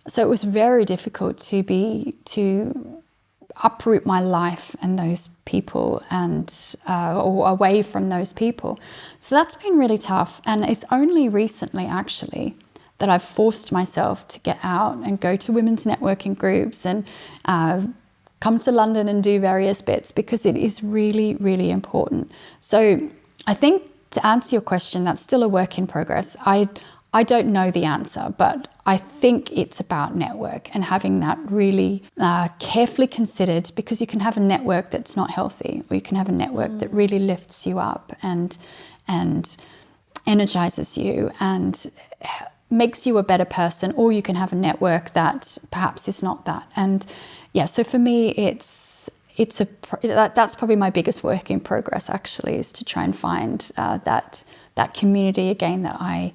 So it was very difficult to uproot my life and those people or away from those people. So that's been really tough. And it's only recently actually that I've forced myself to get out and go to women's networking groups and come to London and do various bits, because it is really, really important. So I think to answer your question, that's still a work in progress. I don't know the answer, but I think it's about network and having that really carefully considered, because you can have a network that's not healthy, or you can have a network that really lifts you up and energizes you and makes you a better person, or you can have a network that perhaps is not that. And yeah, so for me, that's probably my biggest work in progress actually, is to try and find that community again that I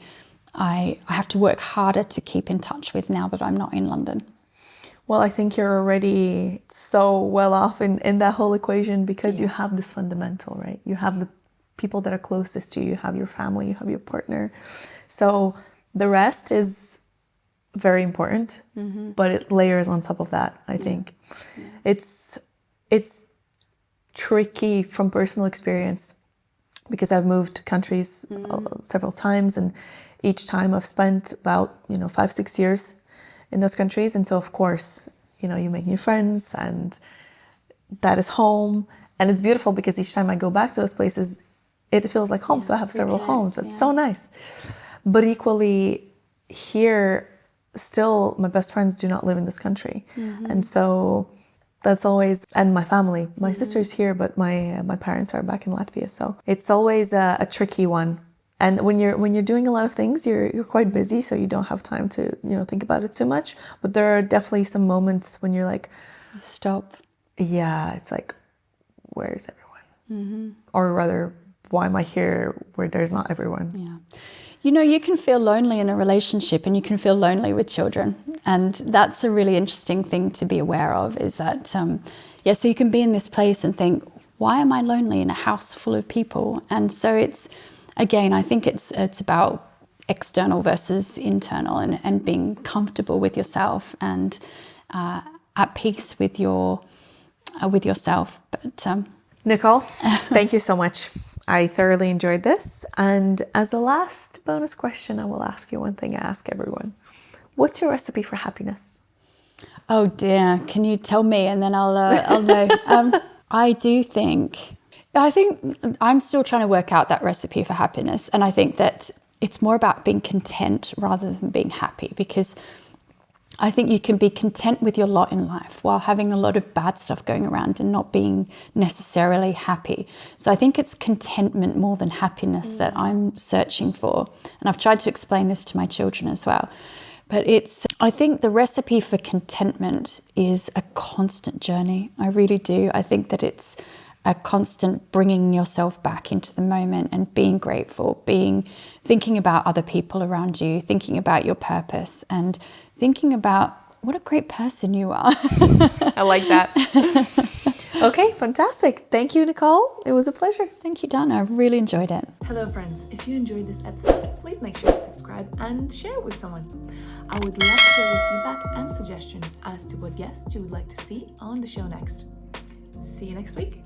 have to work harder to keep in touch with now that I'm not in London. Well, I think you're already so well off in that whole equation, because you have this fundamental, right? You have the people that are closest to you, you have your family, you have your partner. So the rest is very important, but it layers on top of that, I think. Yeah. It's tricky from personal experience, because I've moved countries several times, and each time I've spent about 5-6 years in those countries. And so of course, you make new friends, and that is home. And it's beautiful because each time I go back to those places, it feels like home. So I have several homes. It's so nice. But equally here, still my best friends do not live in this country. And so that's always, and my family, my sister's here, but my parents are back in Latvia. So it's always a tricky one. And when you're doing a lot of things, you're quite busy, so you don't have time to think about it too much. But there are definitely some moments when you're like, stop. Yeah, it's like, where's everyone? Or rather, why am I here where there's not everyone? Yeah. You can feel lonely in a relationship, and you can feel lonely with children. And that's a really interesting thing to be aware of, is that, so you can be in this place and think, why am I lonely in a house full of people? And so again, I think it's about external versus internal, and being comfortable with yourself and at peace with yourself. But Nicole, thank you so much. I thoroughly enjoyed this. And as a last bonus question, I will ask you one thing I ask everyone. What's your recipe for happiness? Oh dear, can you tell me, and then I'll know. I think I'm still trying to work out that recipe for happiness. And I think that it's more about being content rather than being happy, because I think you can be content with your lot in life while having a lot of bad stuff going around and not being necessarily happy. So I think it's contentment more than happiness that I'm searching for. And I've tried to explain this to my children as well. But I think the recipe for contentment is a constant journey. I really do. I think that it's a constant bringing yourself back into the moment and being grateful, thinking about other people around you, thinking about your purpose, and thinking about what a great person you are. I like that. Okay, fantastic. Thank you, Nicole. It was a pleasure. Thank you, Dana. I really enjoyed it. Hello friends, if you enjoyed this episode, please make sure to subscribe and share it with someone. I would love to hear your feedback and suggestions as to what guests you would like to see on the show next. See you next week.